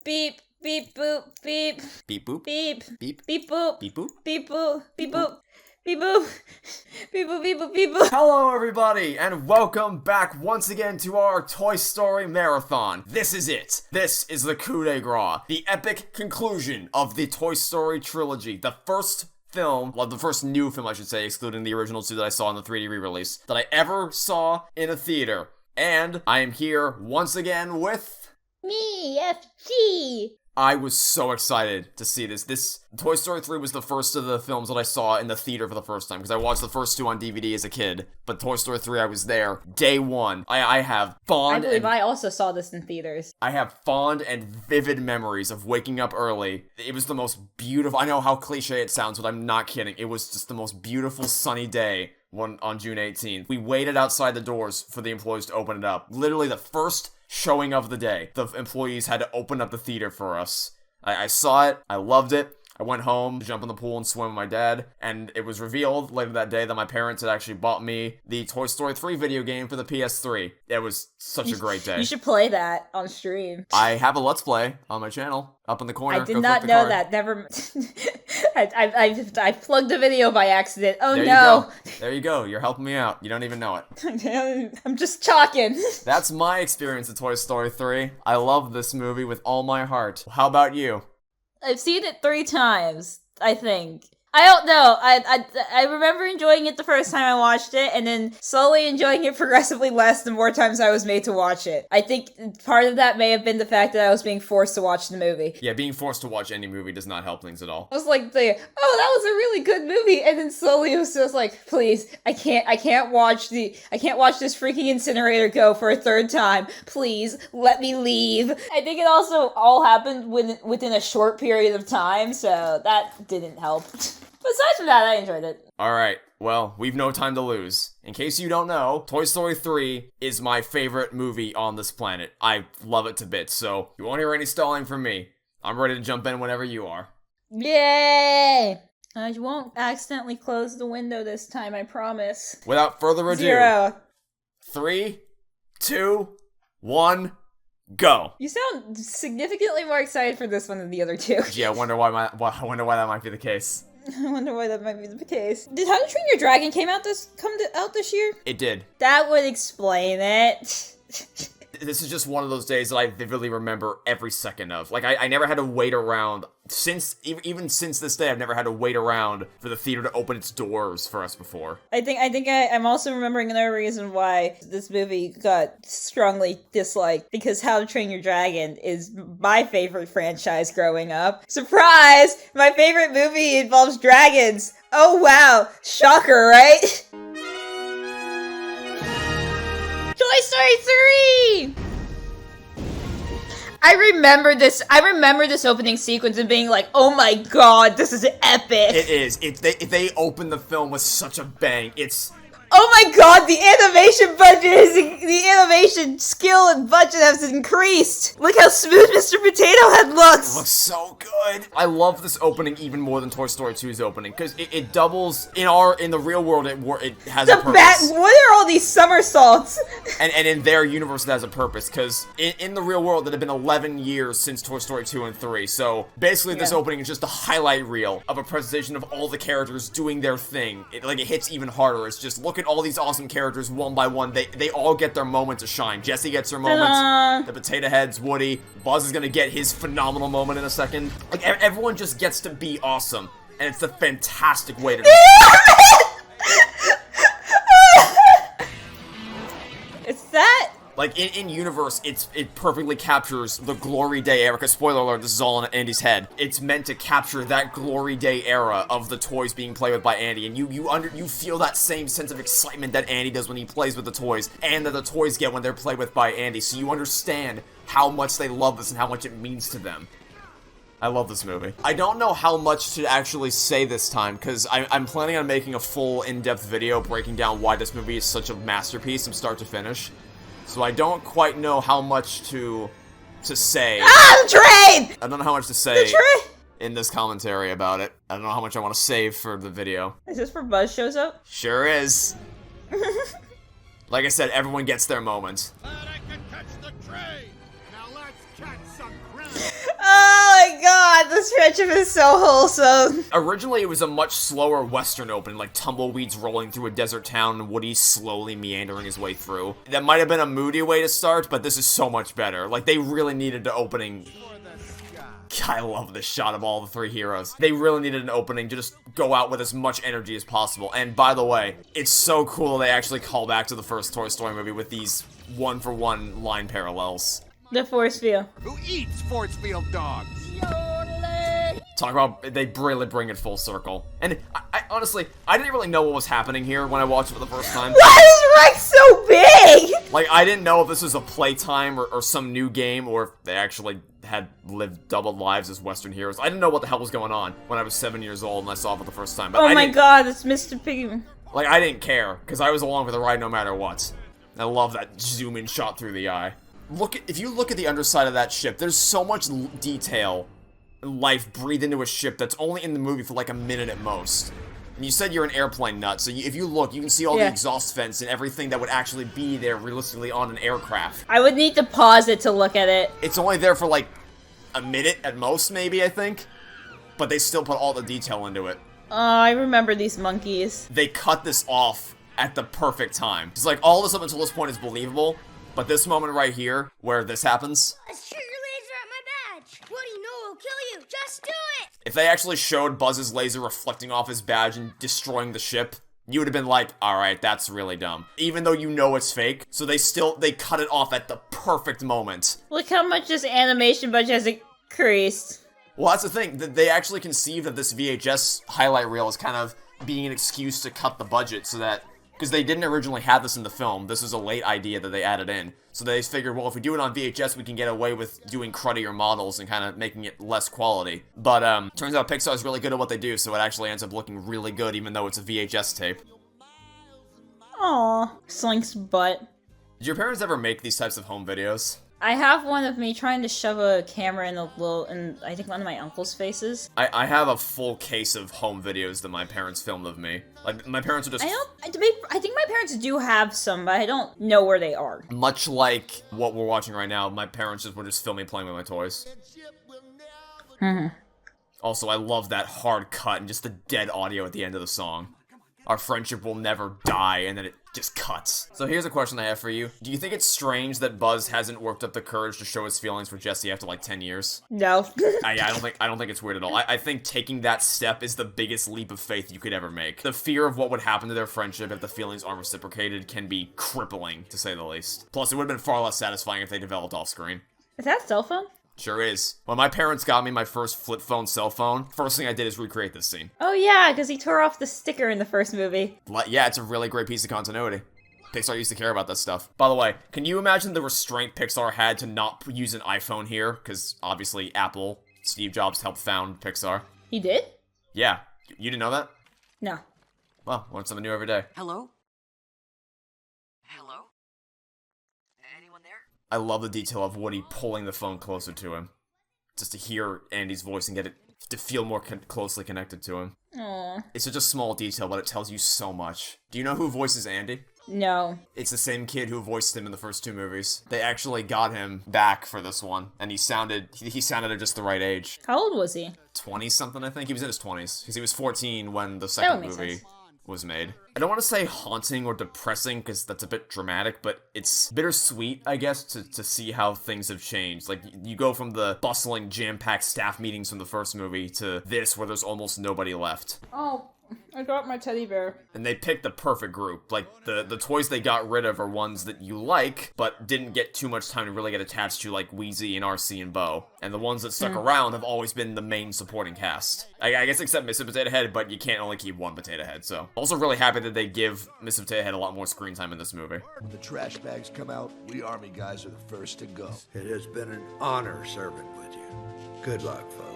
Beep, beep, boop, beep. Beep boop. Beep. Beep. Beep, boop. Beep boop. Beep, boop. Beep, boop. Beep, boop. Beep, boop, beep, boop, beep, boop. Hello everybody, and welcome back once again to our Toy Story Marathon. This is it. This is the coup de grace. The epic conclusion of the Toy Story trilogy. The first film, well, the first new film I should say, excluding the original two that I saw in the 3D re-release, that I ever saw in a theater. And I am here once again with... Me, FG. I was so excited to see this. Toy Story 3 was the first of the films that I saw in the theater for the first time, because I watched the first two on DVD as a kid, but Toy Story 3 I was there, day one. I have fond I believe I also saw this in theaters. I have fond and vivid memories of waking up early. It was the most beautiful, I know how cliche it sounds, but I'm not kidding. It was just the most beautiful sunny day on June 18th. We waited outside the doors for the employees to open it up. Literally the first showing of the day, the employees had to open up the theater for us. I saw it, I loved it. I went home to jump in the pool and swim with my dad, and it was revealed later that day that my parents had actually bought me the Toy Story 3 video game for the PS3. It was such a great day. You should play that on stream. I have a Let's Play on my channel, up in the corner. I did not know that, never... I plugged the video by accident. Oh there no! There you go, you're helping me out. You don't even know it. I'm just talking. That's my experience with Toy Story 3. I love this movie with all my heart. How about you? I've seen it 3 times, I think. I don't know. I remember enjoying it the first time I watched it, and then slowly enjoying it progressively less the more times I was made to watch it. I think part of that may have been the fact that I was being forced to watch the movie. Yeah, being forced to watch any movie does not help things at all. I was like, oh, that was a really good movie, and then slowly it was just like, please, I can't watch this freaking incinerator go for a 3rd time. Please, let me leave. I think it also all happened within a short period of time, so that didn't help. But aside from that, I enjoyed it. Alright, well, we've no time to lose. In case you don't know, Toy Story 3 is my favorite movie on this planet. I love it to bits, so you won't hear any stalling from me. I'm ready to jump in whenever you are. Yay! I won't accidentally close the window this time, I promise. Without further ado, 0. 3, 2, 1, go. You sound significantly more excited for this one than the other two. Yeah, I wonder why that might be the case. I wonder why that might be the case. Did How to Train Your Dragon out this year? It did. That would explain it. This is just one of those days that I vividly remember every second of. Like, I never had to wait around. Even since this day, I've never had to wait around for the theater to open its doors for us before. I'm also remembering another reason why this movie got strongly disliked, because How to Train Your Dragon is my favorite franchise growing up. Surprise! My favorite movie involves dragons! Oh wow! Shocker, right? Toy Story 3! I remember this opening sequence and being like, oh my god, this is epic! It is. If they open the film with such a bang, it's... Oh my god, the animation skill and budget has increased! Look how smooth Mr. Potato Head looks! It looks so good! I love this opening even more than Toy Story 2's opening, because it doubles, in the real world, it has a purpose. What are all these somersaults? And in their universe, it has a purpose, because in the real world, it had been 11 years since Toy Story 2 and 3, so basically this opening is just a highlight reel of a presentation of all the characters doing their thing. It hits even harder. It's just, look at all these awesome characters one by one. They all get their moment to shine. Jessie gets her moments, the Potato Heads, Woody, Buzz is gonna get his phenomenal moment in a second. Like, everyone just gets to be awesome, and it's a fantastic way to do it. It's that... Like, in universe, it perfectly captures the Glory Day era, because spoiler alert, this is all in Andy's head. It's meant to capture that Glory Day era of the toys being played with by Andy, and you feel that same sense of excitement that Andy does when he plays with the toys, and that the toys get when they're played with by Andy, so you understand how much they love this and how much it means to them. I love this movie. I don't know how much to actually say this time, because I'm planning on making a full, in-depth video breaking down why this movie is such a masterpiece from start to finish. So I don't quite know how much to say. Ah, the train! I don't know how much to say in this commentary about it. I don't know how much I want to save for the video. Is this where Buzz shows up? Sure is. Like I said, everyone gets their moment. But I can catch the train. Now let's catch some cruise. friendship is so wholesome. Originally, it was a much slower Western opening, like tumbleweeds rolling through a desert town and Woody slowly meandering his way through. That might have been a moody way to start, but this is so much better. Like, they really needed the opening. I love this shot of all the three heroes. They really needed an opening to just go out with as much energy as possible. And by the way, it's so cool they actually call back to the first Toy Story movie with these one-for-one line parallels. The force field. Who eats force field dogs? Talk about, they really bring it full circle. And I honestly, I didn't really know what was happening here when I watched it for the first time. Why is Rex so big? Like, I didn't know if this was a playtime or some new game, or if they actually had lived double lives as Western heroes. I didn't know what the hell was going on when I was 7 years old and I saw it for the first time. But Oh my god, it's Mr. Piggy. Like, I didn't care, because I was along for the ride no matter what. I love that zoom-in shot through the eye. If you look at the underside of that ship, there's so much detail and life breathed into a ship that's only in the movie for like a minute at most. And you said you're an airplane nut, so if you look, you can see all the exhaust vents and everything that would actually be there realistically on an aircraft. I would need to pause it to look at it. It's only there for like a minute at most, maybe, I think. But they still put all the detail into it. Oh, I remember these monkeys. They cut this off at the perfect time. It's like, all this up until this point is believable, but this moment right here, where this happens... Shoot your laser at my badge! What do you know it'll kill you? Just do it! If they actually showed Buzz's laser reflecting off his badge and destroying the ship, you would have been like, alright, that's really dumb. Even though you know it's fake, so they cut it off at the perfect moment. Look how much this animation budget has increased. Well, that's the thing. They actually conceived of this VHS highlight reel as kind of being an excuse to cut the budget so that... Because they didn't originally have this in the film. This was a late idea that they added in. So they figured, well, if we do it on VHS, we can get away with doing cruddier models and kind of making it less quality. But, turns out Pixar's really good at what they do, so it actually ends up looking really good, even though it's a VHS tape. Aw, Slink's butt. Did your parents ever make these types of home videos? I have one of me trying to shove a camera in I think one of my uncle's faces. I have a full case of home videos that my parents filmed of me. Like, my parents are just... I think my parents do have some, but I don't know where they are. Much like what we're watching right now, my parents would just film me playing with my toys. Also, I love that hard cut and just the dead audio at the end of the song. Our friendship will never die, and then it just cuts. So here's a question I have for you. Do you think it's strange that Buzz hasn't worked up the courage to show his feelings for Jessie after like 10 years? No. I don't think it's weird at all. I think taking that step is the biggest leap of faith you could ever make. The fear of what would happen to their friendship if the feelings aren't reciprocated can be crippling, to say the least. Plus, it would have been far less satisfying if they developed off-screen. Is that a cell phone? Sure is. When my parents got me my first flip phone cell phone, first thing I did is recreate this scene. Oh yeah, because he tore off the sticker in the first movie. Yeah, it's a really great piece of continuity. Pixar used to care about this stuff. By the way, can you imagine the restraint Pixar had to not use an iPhone here? Because obviously Apple, Steve Jobs helped found Pixar. He did? Yeah. You didn't know that? No. Well, learn something new every day. Hello? Hello? Anyone there? I love the detail of Woody pulling the phone closer to him. Just to hear Andy's voice and get it to feel more closely connected to him. Aww. It's such a small detail, but it tells you so much. Do you know who voices Andy? No. It's the same kid who voiced him in the first two movies. They actually got him back for this one, and he sounded at just the right age. How old was he? 20-something, I think. He was in his 20s, because he was 14 when the second movie was made. I don't want to say haunting or depressing, because that's a bit dramatic, but it's bittersweet, I guess, to see how things have changed. Like, you go from the bustling, jam-packed staff meetings from the first movie to this, where there's almost nobody left. Oh, I dropped my teddy bear. And they picked the perfect group. Like, the toys they got rid of are ones that you like, but didn't get too much time to really get attached to, like Wheezy and RC and Bo. And the ones that stuck around have always been the main supporting cast. I guess except Mr. Potato Head, but you can't only keep one Potato Head, so. Also really happy that they give Mr. Potato Head a lot more screen time in this movie. When the trash bags come out, we Army guys are the first to go. It has been an honor serving with you. Good luck, folks.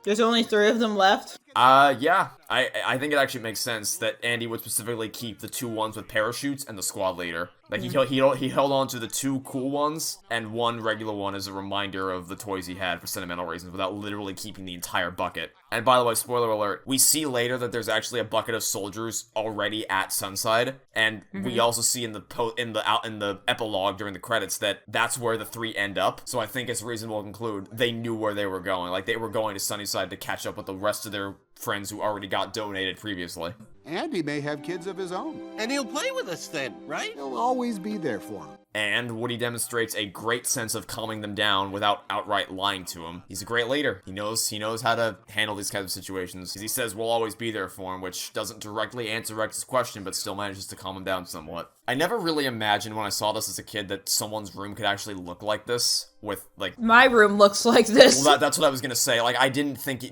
There's only 3 of them left? Yeah. I think it actually makes sense that Andy would specifically keep the 2 ones with parachutes and the squad leader. Like, he held on to the 2 cool ones, and 1 regular one as a reminder of the toys he had for sentimental reasons, without literally keeping the entire bucket. And by the way, spoiler alert, we see later that there's actually a bucket of soldiers already at Sunside, and we also see in the epilogue during the credits that that's where the 3 end up. So I think it's reasonable to conclude they knew where they were going. Like, they were going to Sunnyside to catch up with the rest of their friends who already got donated previously. Andy may have kids of his own. And he'll play with us then, right? He'll always be there for him. And Woody demonstrates a great sense of calming them down without outright lying to him. He's a great leader. He knows how to handle these kinds of situations. He says we'll always be there for him, which doesn't directly answer Rex's question, but still manages to calm him down somewhat. I never really imagined when I saw this as a kid that someone's room could actually look like this, with, like... My room looks like this. Well, that's what I was gonna say. Like, I didn't think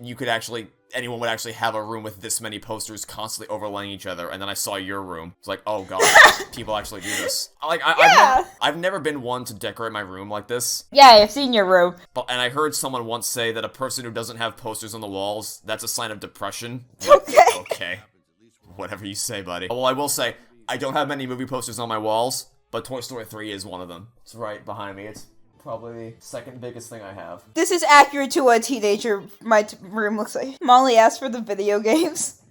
anyone would actually have a room with this many posters constantly overlaying each other, and then I saw your room. It's like, oh god, people actually do this. Like, I've never been one to decorate my room like this. Yeah, I've seen your room. And I heard someone once say that a person who doesn't have posters on the walls, that's a sign of depression. Okay. Okay. Whatever you say, buddy. Well, I will say, I don't have many movie posters on my walls, but Toy Story 3 is one of them. It's right behind me. It's probably the second biggest thing I have. This is accurate to what a teenager my room looks like. Molly asked for the video games.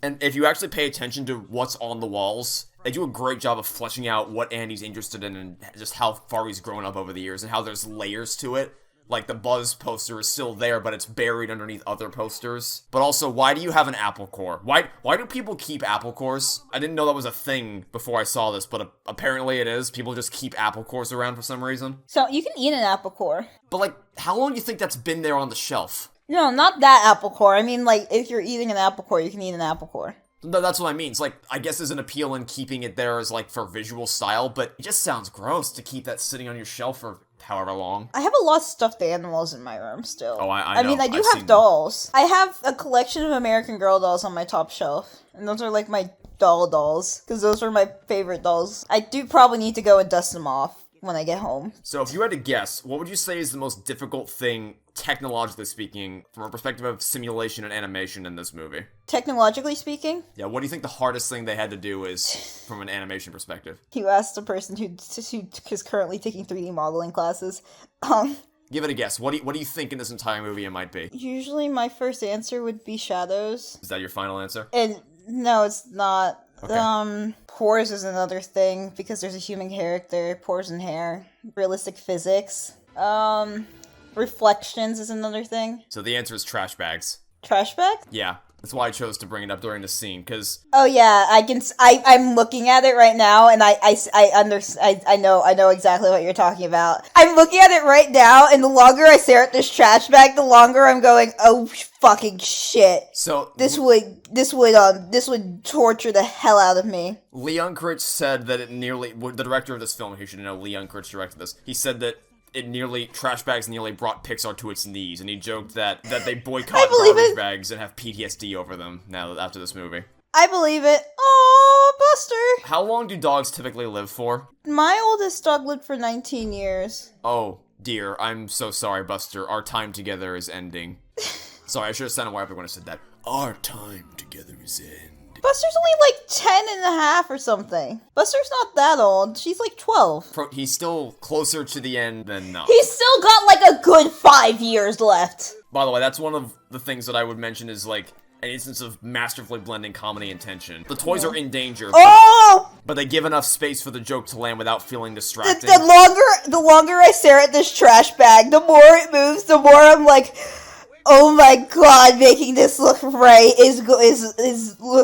And if you actually pay attention to what's on the walls, they do a great job of fleshing out what Andy's interested in and just how far he's grown up over the years and how there's layers to it. Like, the Buzz poster is still there, but it's buried underneath other posters. But also, why do you have an apple core? Why do people keep apple cores? I didn't know that was a thing before I saw this, but apparently it is. People just keep apple cores around for some reason. So, you can eat an apple core. But, like, how long do you think that's been there on the shelf? No, not that apple core. I mean, like, if you're eating an apple core, you can eat an apple core. No, that's what I mean. It's like, I guess there's an appeal in keeping it there as, like, for visual style, but it just sounds gross to keep that sitting on your shelf for however long. I have a lot of stuffed animals in my room still. Oh, I know. mean, I do I've have seen dolls. I have a collection of American Girl dolls on my top shelf. And those are like my dolls. Because those are my favorite dolls. I do probably need to go and dust them off when I get home. So if you had to guess, what would you say is the most difficult thing, technologically speaking, from a perspective of simulation and animation in this movie? Technologically speaking? Yeah, what do you think the hardest thing they had to do is from an animation perspective? You asked the person who is currently taking 3D modeling classes. Give it a guess. What do you think in this entire movie it might be? Usually my first answer would be shadows. Is that your final answer? And no, it's not. Okay. Pores is another thing because there's a human character, pores and hair. Realistic physics. Reflections is another thing. So the answer is trash bags. Trash bag? Yeah. That's why I chose to bring it up during the scene, because... Oh yeah, I'm looking at it right now, and I know exactly what you're talking about. I'm looking at it right now, and the longer I stare at this trash bag, the longer I'm going, oh fucking shit. So... This would torture the hell out of me. Lee Unkrich said that it nearly... The director of this film, you should know, Lee Unkrich directed this. He said that trash bags nearly brought Pixar to its knees, and he joked that they boycott garbage bags and have PTSD over them after this movie. I believe it. Oh, Buster! How long do dogs typically live for? My oldest dog lived for 19 years. Oh, dear. I'm so sorry, Buster. Our time together is ending. Sorry, I should have sounded more epic when I said that. Our time together is ending. Buster's only like 10 and a half or something. Buster's not that old. She's like 12. He's still closer to the end than not. He's still got like a good 5 years left. By the way, that's one of the things that I would mention is like an instance of masterfully blending comedy and tension. The toys are in danger, but they give enough space for the joke to land without feeling distracting. The longer I stare at this trash bag, the more it moves, the more I'm like, oh my god, making this look right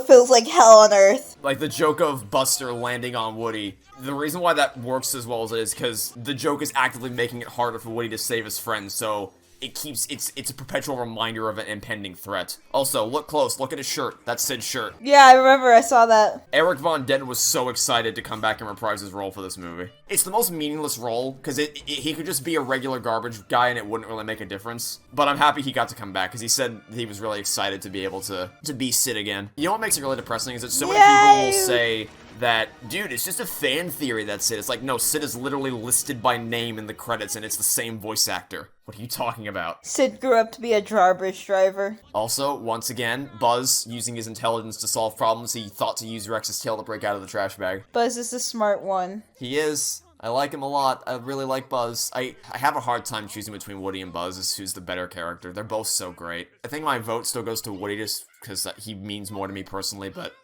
feels like hell on earth. Like the joke of Buster landing on Woody. The reason why that works as well as it is because the joke is actively making it harder for Woody to save his friends, so it's a perpetual reminder of an impending threat. Also, look close, look at his shirt. That's Sid's shirt. Yeah, I remember, I saw that. Eric Von Dent was so excited to come back and reprise his role for this movie. It's the most meaningless role, because he could just be a regular garbage guy and it wouldn't really make a difference. But I'm happy he got to come back, because he said he was really excited to be able to be Sid again. You know what makes it really depressing is that so many people will say that, dude, it's just a fan theory that Sid. It's like, no, Sid is literally listed by name in the credits, and it's the same voice actor. What are you talking about? Sid grew up to be a drawbridge driver. Also, once again, Buzz, using his intelligence to solve problems, he thought to use Rex's tail to break out of the trash bag. Buzz is the smart one. He is. I like him a lot. I really like Buzz. I have a hard time choosing between Woody and Buzz as who's the better character. They're both so great. I think my vote still goes to Woody just because he means more to me personally, but...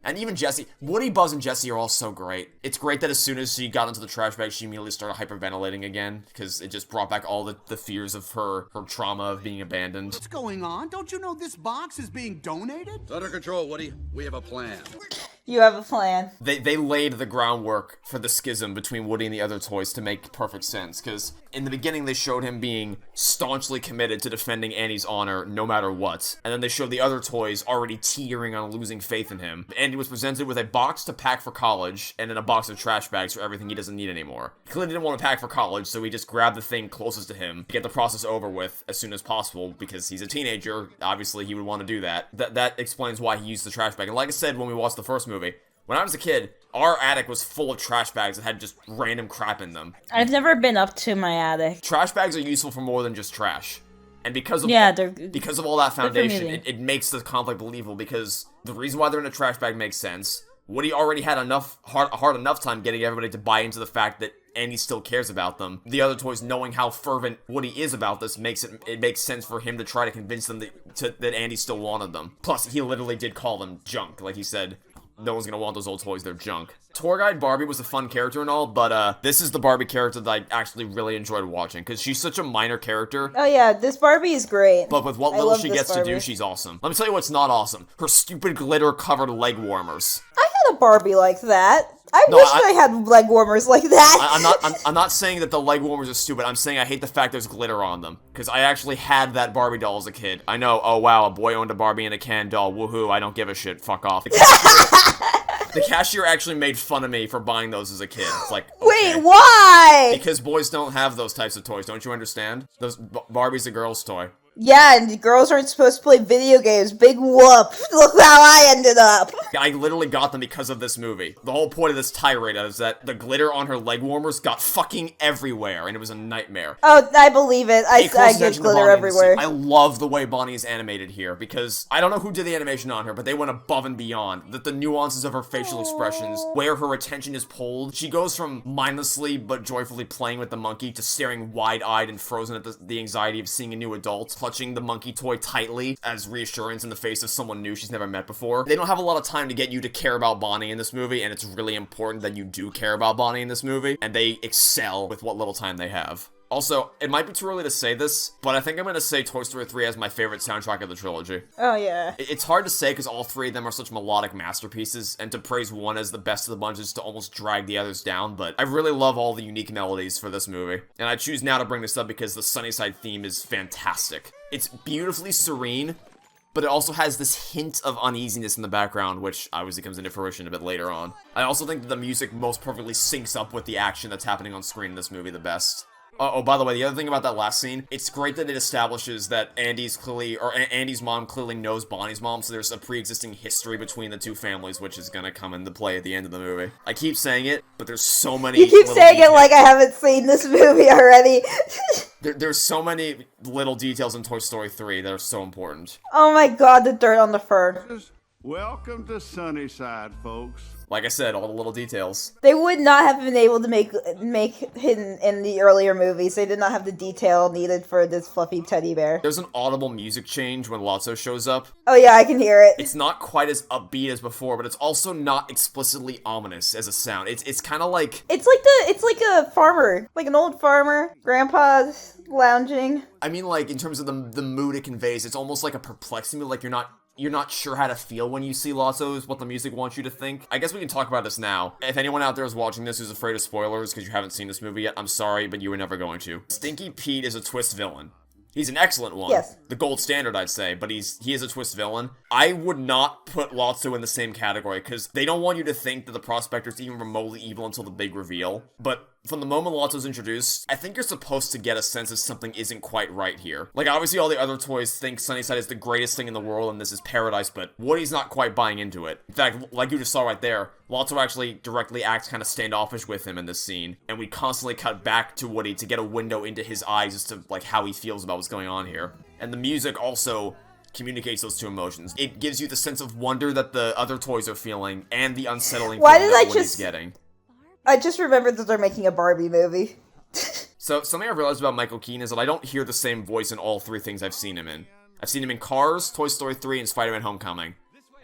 And even Jessie. Woody, Buzz, and Jessie are all so great. It's great that as soon as she got into the trash bag, she immediately started hyperventilating again, because it just brought back all the fears of her trauma of being abandoned. What's going on? Don't you know this box is being donated? It's under control, Woody. We have a plan. You have a plan. They laid the groundwork for the schism between Woody and the other toys to make perfect sense, because in the beginning they showed him being staunchly committed to defending Annie's honor no matter what, and then they showed the other toys already teetering on losing faith in him. Andy was presented with a box to pack for college, and then a box of trash bags for everything he doesn't need anymore. He clearly didn't want to pack for college, so he just grabbed the thing closest to him to get the process over with as soon as possible, because he's a teenager. Obviously he would want to do that. That explains why he used the trash bag. And like I said when we watched the first movie, when I was a kid, our attic was full of trash bags that had just random crap in them. I've never been up to my attic. Trash bags are useful for more than just trash. And because of all that foundation, it makes the conflict believable, because the reason why they're in a trash bag makes sense. Woody already had hard enough time getting everybody to buy into the fact that Andy still cares about them. The other toys, knowing how fervent Woody is about this, makes sense for him to try to convince them that Andy still wanted them. Plus, he literally did call them junk. Like he said, no one's gonna want those old toys, they're junk. Tour Guide Barbie was a fun character and all, but this is the Barbie character that I actually really enjoyed watching, because she's such a minor character. Oh yeah, this Barbie is great. But with what little she gets to do, she's awesome. Let me tell you what's not awesome. Her stupid glitter-covered leg warmers. I had a Barbie like that. I wish I had leg warmers like that. I'm not saying that the leg warmers are stupid. I'm saying I hate the fact there's glitter on them. Because I actually had that Barbie doll as a kid. I know, oh wow, a boy owned a Barbie and a Ken doll. Woohoo, I don't give a shit. Fuck off. The cashier actually made fun of me for buying those as a kid. It's like, okay. Wait, why? Because boys don't have those types of toys, don't you understand? Barbie's a girl's toy. Yeah, and girls aren't supposed to play video games. Big whoop. Look how I ended up. I literally got them because of this movie. The whole point of this tirade is that the glitter on her leg warmers got fucking everywhere, and it was a nightmare. Oh, I believe it. I get glitter everywhere. I love the way Bonnie is animated here, because I don't know who did the animation on her, but they went above and beyond. The nuances of her facial expressions, where her attention is pulled. She goes from mindlessly but joyfully playing with the monkey to staring wide-eyed and frozen at the anxiety of seeing a new adult, clutching the monkey toy tightly as reassurance in the face of someone new she's never met before. They don't have a lot of time to get you to care about Bonnie in this movie, and it's really important that you do care about Bonnie in this movie, and they excel with what little time they have. Also, it might be too early to say this, but I think I'm going to say Toy Story 3 as my favorite soundtrack of the trilogy. Oh, yeah. It's hard to say because all three of them are such melodic masterpieces, and to praise one as the best of the bunch is to almost drag the others down, but I really love all the unique melodies for this movie. And I choose now to bring this up because the Sunnyside theme is fantastic. It's beautifully serene, but it also has this hint of uneasiness in the background, which obviously comes into fruition a bit later on. I also think that the music most perfectly syncs up with the action that's happening on screen in this movie the best. Oh, by the way, the other thing about that last scene, it's great that it establishes that Andy's mom clearly knows Bonnie's mom, so there's a pre-existing history between the two families, which is gonna come into play at the end of the movie. I keep saying it, but there's so many You keep saying it like I haven't seen this movie already. There's so many little details in Toy Story 3 that are so important. Oh my god, the dirt on the fur. Welcome to Sunnyside, folks. Like I said, all the little details. They would not have been able to make hidden in the earlier movies. They did not have the detail needed for this fluffy teddy bear. There's an audible music change when Lotso shows up. Oh yeah, I can hear it. It's not quite as upbeat as before, but it's also not explicitly ominous as a sound. It's kind of like... It's like a farmer. Like an old farmer. Grandpa's lounging. I mean, like, in terms of the mood it conveys, it's almost like a perplexing mood, like you're not sure how to feel when you see Lotso's, what the music wants you to think. I guess we can talk about this now. If anyone out there is watching this who's afraid of spoilers because you haven't seen this movie yet, I'm sorry, but you were never going to. Stinky Pete is a twist villain. He's an excellent one. Yes. The gold standard, I'd say, but he is a twist villain. I would not put Lotso in the same category, because they don't want you to think that the Prospector's even remotely evil until the big reveal. But from the moment Lotso's introduced, I think you're supposed to get a sense that something isn't quite right here. Like, obviously all the other toys think Sunnyside is the greatest thing in the world and this is paradise, but Woody's not quite buying into it. In fact, like you just saw right there, Lotso actually directly acts kind of standoffish with him in this scene, and we constantly cut back to Woody to get a window into his eyes as to, like, how he feels about what's going on here. And the music also communicates those two emotions. It gives you the sense of wonder that the other toys are feeling, and the unsettling feeling that Woody's getting. I just remembered that they're making a Barbie movie. So, something I've realized about Michael Keaton is that I don't hear the same voice in all three things I've seen him in. I've seen him in Cars, Toy Story 3, and Spider-Man Homecoming.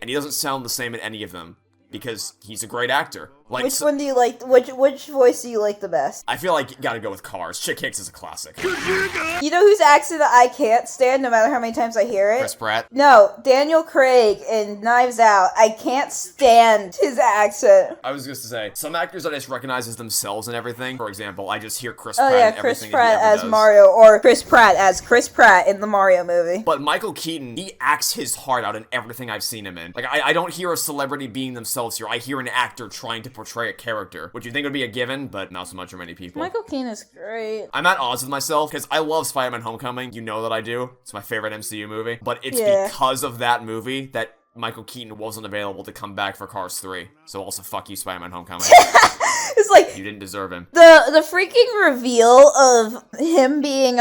And he doesn't sound the same in any of them, because he's a great actor. Like, which one do you like? Which voice do you like the best? I feel like you gotta go with Cars. Chick Hicks is a classic. You know whose accent I can't stand no matter how many times I hear it? Chris Pratt? No, Daniel Craig in Knives Out. I can't stand his accent. I was just to say, some actors I just recognize as themselves and everything. For example, I just hear Chris Oh Pratt yeah, in Chris everything Pratt that he ever as does. Mario, or Chris Pratt as Chris Pratt in the Mario movie. But Michael Keaton, he acts his heart out in everything I've seen him in. Like, I don't hear a celebrity being themselves here. I hear an actor trying to portray a character, which you think would be a given, but not so much for many people. Michael Keaton is great. I'm at odds with myself, because I love Spider-Man Homecoming. You know that I do. It's my favorite MCU movie. But it's because of that movie that Michael Keaton wasn't available to come back for Cars 3. So also, fuck you, Spider-Man Homecoming. It's like, you didn't deserve him. the freaking reveal of him being,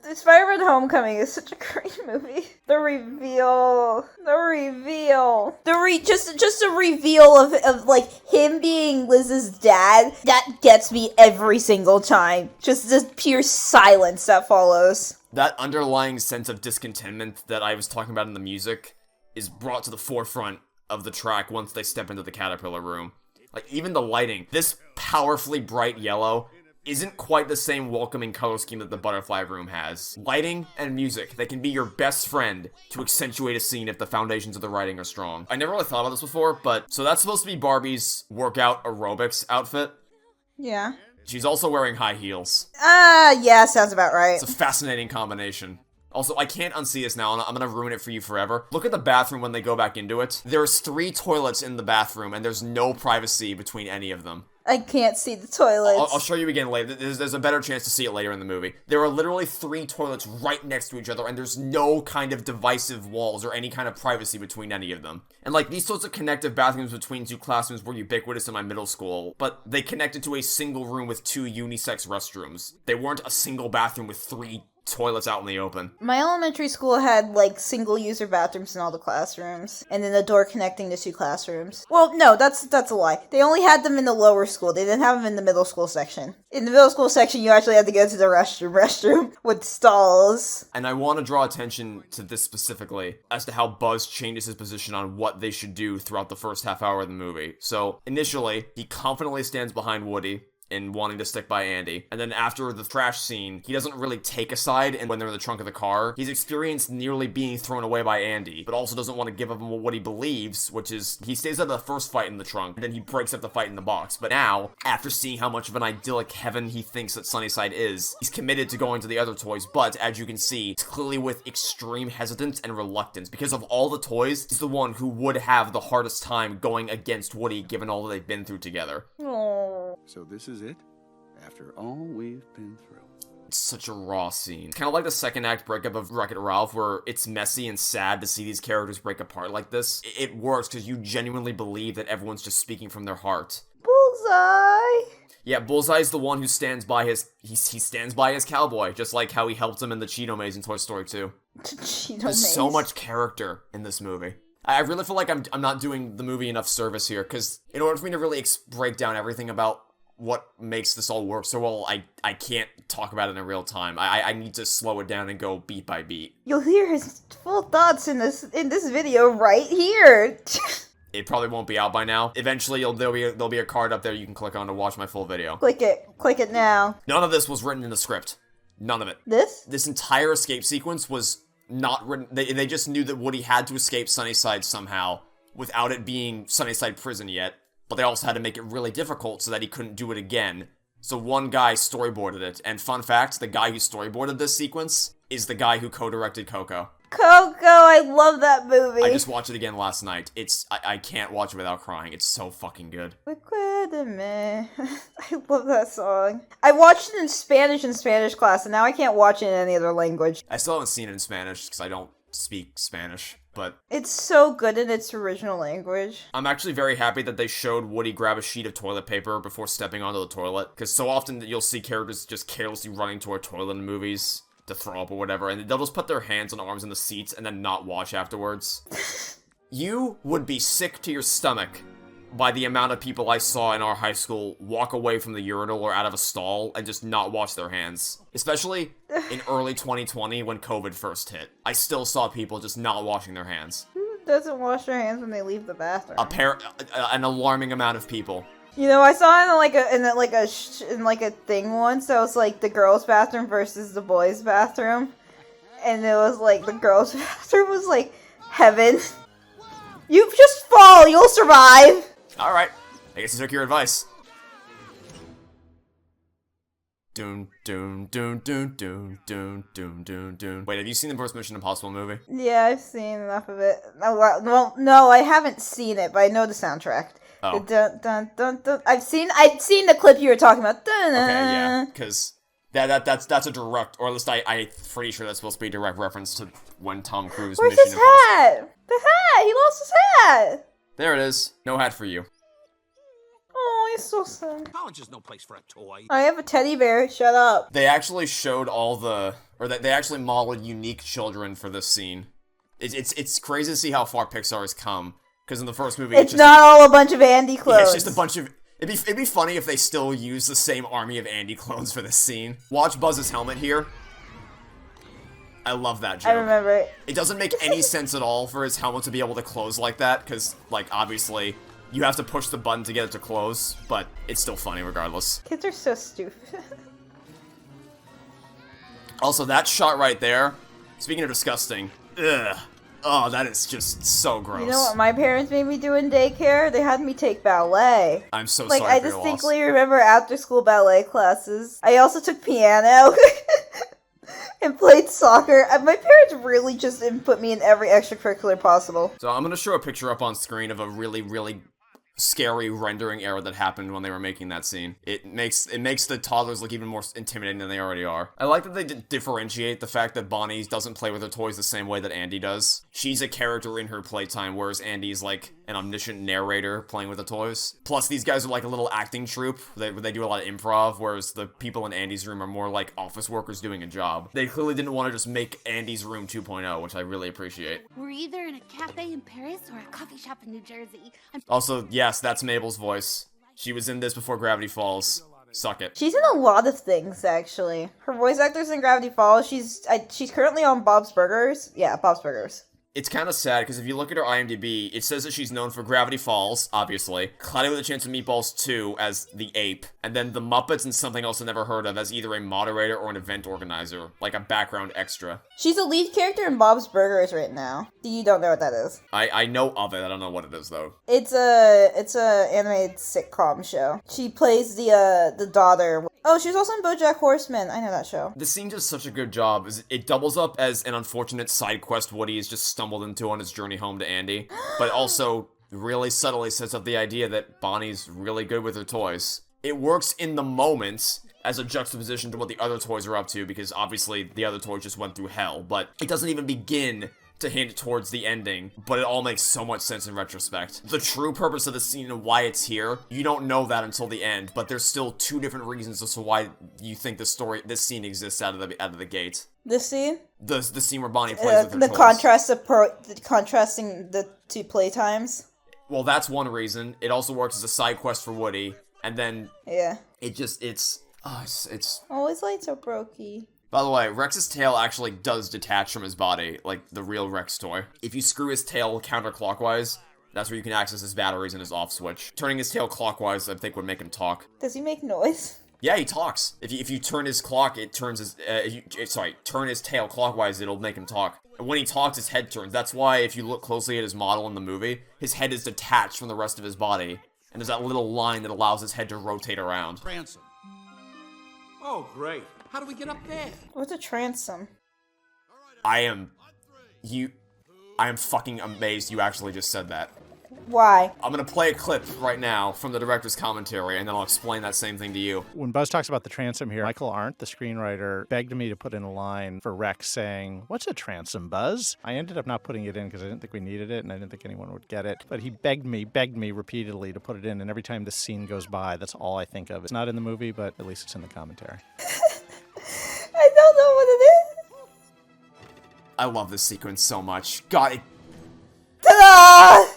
the Spider-Man Homecoming is such a great movie. Just a reveal of like him being Liz's dad, that gets me every single time. Just this pure silence that follows. That underlying sense of discontentment that I was talking about in the music is brought to the forefront of the track once they step into the caterpillar room. Like, even the lighting, this powerfully bright yellow isn't quite the same welcoming color scheme that the butterfly room has. Lighting and music, they can be your best friend to accentuate a scene if the foundations of the writing are strong. I never really thought about this before, but so that's supposed to be Barbie's workout aerobics outfit. Yeah. She's also wearing high heels. Yeah, sounds about right. It's a fascinating combination. Also, I can't unsee this now, and I'm gonna ruin it for you forever. Look at the bathroom when they go back into it. There's 3 toilets in the bathroom, and there's no privacy between any of them. I can't see the toilets. I'll show you again later. There's a better chance to see it later in the movie. There are literally 3 toilets right next to each other, and there's no kind of divisive walls or any kind of privacy between any of them. And like, these sorts of connective bathrooms between 2 classrooms were ubiquitous in my middle school, but they connected to a single room with 2 unisex restrooms. They weren't a single bathroom with 3 toilets out in the open. My elementary school had, like, single-user bathrooms in all the classrooms, and then a door connecting the 2 classrooms. Well, no, that's a lie. They only had them in the lower school. They didn't have them in the middle school section. In the middle school section, you actually had to go to the restroom with stalls. And I want to draw attention to this specifically as to how Buzz changes his position on what they should do throughout the first half hour of the movie. So, initially, he confidently stands behind Woody in wanting to stick by Andy. And then after the trash scene, he doesn't really take a side, and when they're in the trunk of the car, he's experienced nearly being thrown away by Andy, but also doesn't want to give up on what he believes, which is, he stays out of the first fight in the trunk, and then he breaks up the fight in the box. But now, after seeing how much of an idyllic heaven he thinks that Sunnyside is, he's committed to going to the other toys, but, as you can see, it's clearly with extreme hesitance and reluctance, because of all the toys, he's the one who would have the hardest time going against Woody, given all that they've been through together. Aww. So this is it? After all we've been through. It's such a raw scene. It's kind of like the second act breakup of Wreck-It Ralph, where it's messy and sad to see these characters break apart like this. It works because you genuinely believe that everyone's just speaking from their heart. Bullseye! Yeah, Bullseye's the one who stands by his... He stands by his cowboy, just like how he helped him in the Cheeto Maze in Toy Story 2. There's so much character in this movie. I really feel like I'm not doing the movie enough service here, because in order for me to really break down everything about what makes this all work so well, I can't talk about it in real time. I need to slow it down and go beat by beat. You'll hear his full thoughts in this video right here. It probably won't be out by now. Eventually, there'll be a card up there you can click on to watch my full video. Click it now. None of this was written in the script. None of it. This entire escape sequence was not written. They just knew that Woody had to escape Sunnyside somehow without it being Sunnyside prison yet. But they also had to make it really difficult so that he couldn't do it again. So one guy storyboarded it, and fun fact, the guy who storyboarded this sequence is the guy who co-directed Coco. Coco, I love that movie. I just watched it again last night. I can't watch it without crying. It's so fucking good. Recuérdame. I love that song. I watched it in Spanish class, and now I can't watch it in any other language. I still haven't seen it in Spanish because I don't speak Spanish, but It's so good in its original language. I'm actually very happy that they showed Woody grab a sheet of toilet paper before stepping onto the toilet, because so often you'll see characters just carelessly running to a toilet in movies to throw up or whatever, and they'll just put their hands and arms in the seats and then not wash afterwards. You would be sick to your stomach by the amount of people I saw in our high school walk away from the urinal or out of a stall and just not wash their hands. Especially in early 2020 when COVID first hit. I still saw people just not washing their hands. Who doesn't wash their hands when they leave the bathroom? An alarming amount of people. You know, I saw it in like a thing once. So it was like the girls' bathroom versus the boys' bathroom, and it was like the girls' bathroom was like heaven. You just fall, you'll survive. All right, I guess you took your advice. Doom, doom, doom, doom, doom, doom, doom, doom, doom. Wait, have you seen the first Mission Impossible movie? Yeah, I've seen enough of it. No, I haven't seen it, but I know the soundtrack. Oh. The dun dun dun dun. I'd seen the clip you were talking about. Dun, Okay, yeah, because that's a direct, or at least I'm pretty sure that's supposed to be a direct reference to when Tom Cruise. Where's Mission his Impossible. hat? The hat! He lost his hat! There it is. No hat for you. Oh, he's so sad. College is no place for a toy. I have a teddy bear. Shut up. They actually showed they actually modeled unique children for this scene. It's crazy to see how far Pixar has come. Because in the first movie, It's not all a bunch of Andy clones. Yeah, it's just a bunch of. It'd be funny if they still use the same army of Andy clones for this scene. Watch Buzz's helmet here. I love that joke. I remember it. It doesn't make any sense at all for his helmet to be able to close like that, because, like, obviously, you have to push the button to get it to close, but it's still funny regardless. Kids are so stupid. Also, that shot right there, speaking of disgusting, ugh. Oh, that is just so gross. You know what my parents made me do in daycare? They had me take ballet. I'm so Like, sorry I for your loss. distinctly remember after-school ballet classes. I also took piano. And played soccer. My parents really just put me in every extracurricular possible. So I'm gonna show a picture up on screen of a really, really scary rendering error that happened when they were making that scene. It makes the toddlers look even more intimidating than they already are. I like that they differentiate the fact that Bonnie doesn't play with her toys the same way that Andy does. She's a character in her playtime, whereas Andy's like an omniscient narrator playing with the toys. Plus, these guys are like a little acting troupe. They do a lot of improv, whereas the people in Andy's room are more like office workers doing a job. They clearly didn't want to just make Andy's room 2.0, which I really appreciate. We're either in a cafe in Paris or a coffee shop in New Jersey. Also, yes, that's Mabel's voice. She was in this before Gravity Falls. Suck it. She's in a lot of things, actually. Her voice actor's in Gravity Falls. She's currently on Bob's Burgers. Yeah, Bob's Burgers. It's kind of sad, because if you look at her IMDb, it says that she's known for Gravity Falls, obviously, Cloudy with a Chance of Meatballs 2 as the ape, and then The Muppets and something else I never heard of as either a moderator or an event organizer, like a background extra. She's a lead character in Bob's Burgers right now. You don't know what that is. I know of it, I don't know what it is, though. It's a animated sitcom show. She plays the daughter. Oh, she was also in BoJack Horseman. I know that show. The scene does such a good job. It doubles up as an unfortunate side quest Woody has just stumbled into on his journey home to Andy, but also really subtly sets up the idea that Bonnie's really good with her toys. It works in the moment as a juxtaposition to what the other toys are up to, because obviously the other toys just went through hell, but it doesn't even begin to hint towards the ending, but it all makes so much sense in retrospect. The true purpose of the scene and why it's here, you don't know that until the end, but there's still two different reasons as to why you think this scene exists out of the gate. This scene? The scene where Bonnie plays with her the toys. contrasting the two playtimes. Well, that's one reason. It also works as a side quest for Woody, and then yeah, it's always lights are brokey. By the way, Rex's tail actually does detach from his body, like the real Rex toy. If you screw his tail counterclockwise, that's where you can access his batteries and his off switch. Turning his tail clockwise, I think, would make him talk. Does he make noise? Yeah, he talks. If you turn his clock, it turns his, turn his tail clockwise, it'll make him talk. And when he talks, his head turns. That's why, if you look closely at his model in the movie, his head is detached from the rest of his body. And there's that little line that allows his head to rotate around. Ransom. Oh, great. How do we get up there? What's a transom? I am I am fucking amazed you actually just said that. Why? I'm gonna play a clip right now from the director's commentary, and then I'll explain that same thing to you. When Buzz talks about the transom here, Michael Arndt, the screenwriter, begged me to put in a line for Rex saying, "What's a transom, Buzz?" I ended up not putting it in because I didn't think we needed it, and I didn't think anyone would get it. But he begged me repeatedly to put it in, and every time this scene goes by, that's all I think of. It's not in the movie, but at least it's in the commentary. I don't know what it is. I love this sequence so much. God, Ta-da!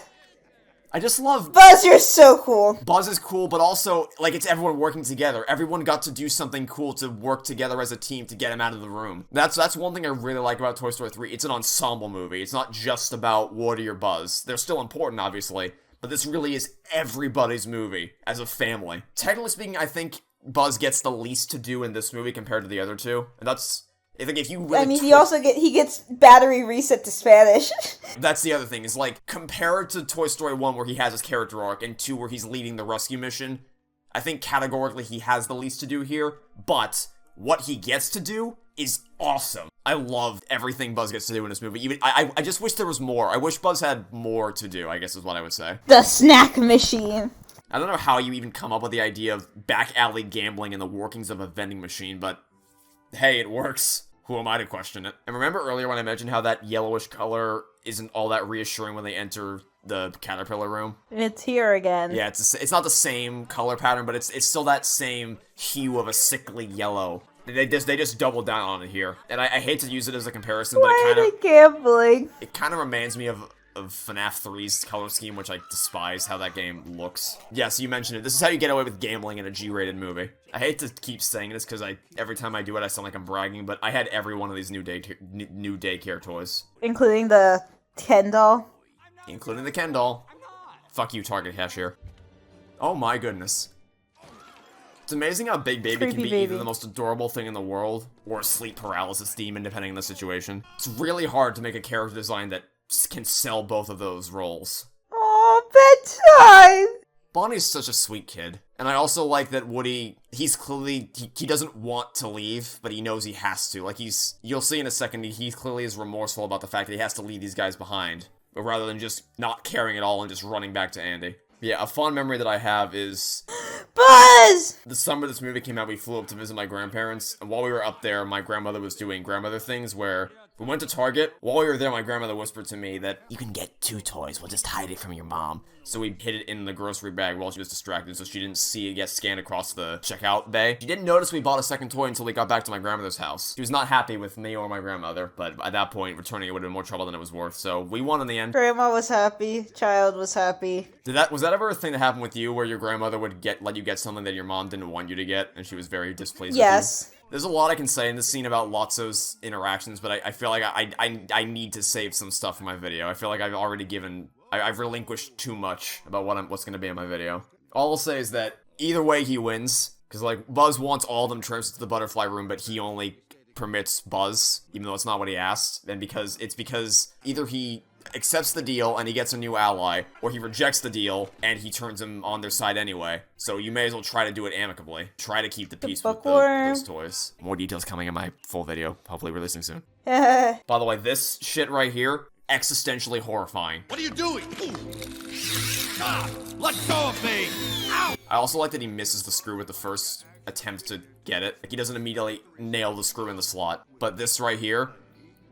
I just love... Buzz, you're so cool. Buzz is cool, but also, like, it's everyone working together. Everyone got to do something cool to work together as a team to get him out of the room. That's one thing I really like about Toy Story 3. It's an ensemble movie. It's not just about Woody or Buzz. They're still important, obviously, but this really is everybody's movie as a family. Technically speaking, I think Buzz gets the least to do in this movie compared to the other two, and that's... I think if you really I mean, he gets battery reset to Spanish. That's the other thing, is like, compared to Toy Story 1 where he has his character arc, and 2 where he's leading the rescue mission, I think categorically he has the least to do here, but what he gets to do is awesome. I love everything Buzz gets to do in this movie. Even I just wish there was more. I wish Buzz had more to do, I guess is what I would say. The snack machine. I don't know how you even come up with the idea of back alley gambling and the workings of a vending machine, but hey, it works. Who am I to question it? And remember earlier when I mentioned how that yellowish color isn't all that reassuring when they enter the caterpillar room? It's here again. Yeah, it's not the same color pattern, but it's still that same hue of a sickly yellow. They just double down on it here. And I hate to use it as a comparison, but it kind of reminds me of FNAF 3's color scheme, which I despise how that game looks. Yeah, so you mentioned it. This is how you get away with gambling in a G-rated movie. I hate to keep saying this because every time I do it, I sound like I'm bragging, but I had every one of these new daycare toys. Including the Ken doll. Including the Ken doll. Fuck you, Target cashier. Oh my goodness. It's amazing how Big Baby can be either the most adorable thing in the world or a sleep paralysis demon, depending on the situation. It's really hard to make a character design that can sell both of those roles. Oh, bedtime! Bonnie's such a sweet kid. And I also like that Woody, he's clearly, he doesn't want to leave, but he knows he has to. Like you'll see in a second, he clearly is remorseful about the fact that he has to leave these guys behind. But rather than just not caring at all and just running back to Andy. Yeah, a fond memory that I have is... Buzz! The summer this movie came out, we flew up to visit my grandparents, and while we were up there, my grandmother was doing grandmother things where we went to Target. While we were there, my grandmother whispered to me that, "You can get 2 toys, we'll just hide it from your mom." So we hid it in the grocery bag while she was distracted so she didn't see it get scanned across the checkout bay. She didn't notice we bought a second toy until we got back to my grandmother's house. She was not happy with me or my grandmother, but at that point, returning it would have been more trouble than it was worth, so we won in the end. Grandma was happy, child was happy. Was that ever a thing that happened with you where your grandmother would let you get something that your mom didn't want you to get, and she was very displeased with you? Yes. There's a lot I can say in this scene about Lotso's interactions, but I feel like I need to save some stuff for my video. I feel like I've already I've relinquished too much about what's going to be in my video. All I'll say is that either way he wins, because like Buzz wants all of them trips to the butterfly room, but he only permits Buzz, even though it's not what he asked, and because either he accepts the deal and he gets a new ally, or he rejects the deal and he turns him on their side anyway. So you may as well try to do it amicably. Try to keep the peace with those toys. More details coming in my full video, hopefully releasing soon. By the way, this shit right here, existentially horrifying. What are you doing? Ah, let go of me! Ow! I also like that he misses the screw with the first attempt to get it. Like, he doesn't immediately nail the screw in the slot. But this right here,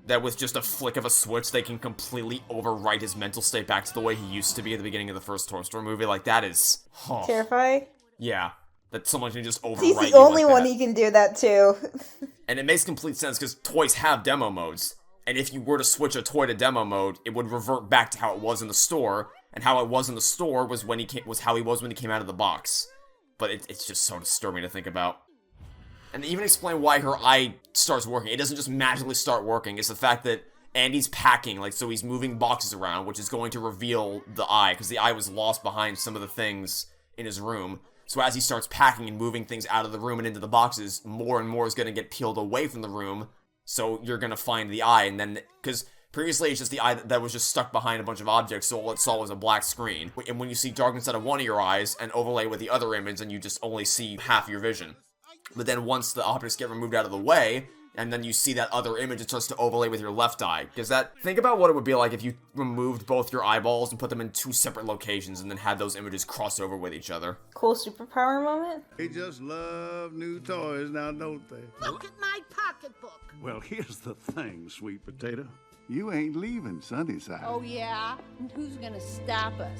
that with just a flick of a switch, they can completely overwrite his mental state back to the way he used to be at the beginning of the first Toy Story movie. Like, that is... Oh. Terrifying? Yeah. That someone can just overwrite He's the only one that. he can do that to. And it makes complete sense, because toys have demo modes. And if you were to switch a toy to demo mode, it would revert back to how it was in the store. And how it was in the store was how he was when he came out of the box. But it's just so disturbing to think about. And even explain why her eye starts working. It doesn't just magically start working. It's the fact that Andy's packing, like, so he's moving boxes around, which is going to reveal the eye, because the eye was lost behind some of the things in his room. So as he starts packing and moving things out of the room and into the boxes, more and more is going to get peeled away from the room, so you're going to find the eye, and then, because previously it's just the eye that was just stuck behind a bunch of objects, so all it saw was a black screen. And when you see darkness out of one of your eyes, and overlay with the other image, and you just only see half your vision. But then once the objects get removed out of the way, and then you see that other image, it starts to overlay with your left eye. Think about what it would be like if you removed both your eyeballs and put them in two separate locations and then had those images cross over with each other. Cool superpower moment. They just love new toys now, don't they? Look at my pocketbook. Well, here's the thing, sweet potato. You ain't leaving Sunnyside. Oh, yeah? And who's gonna stop us?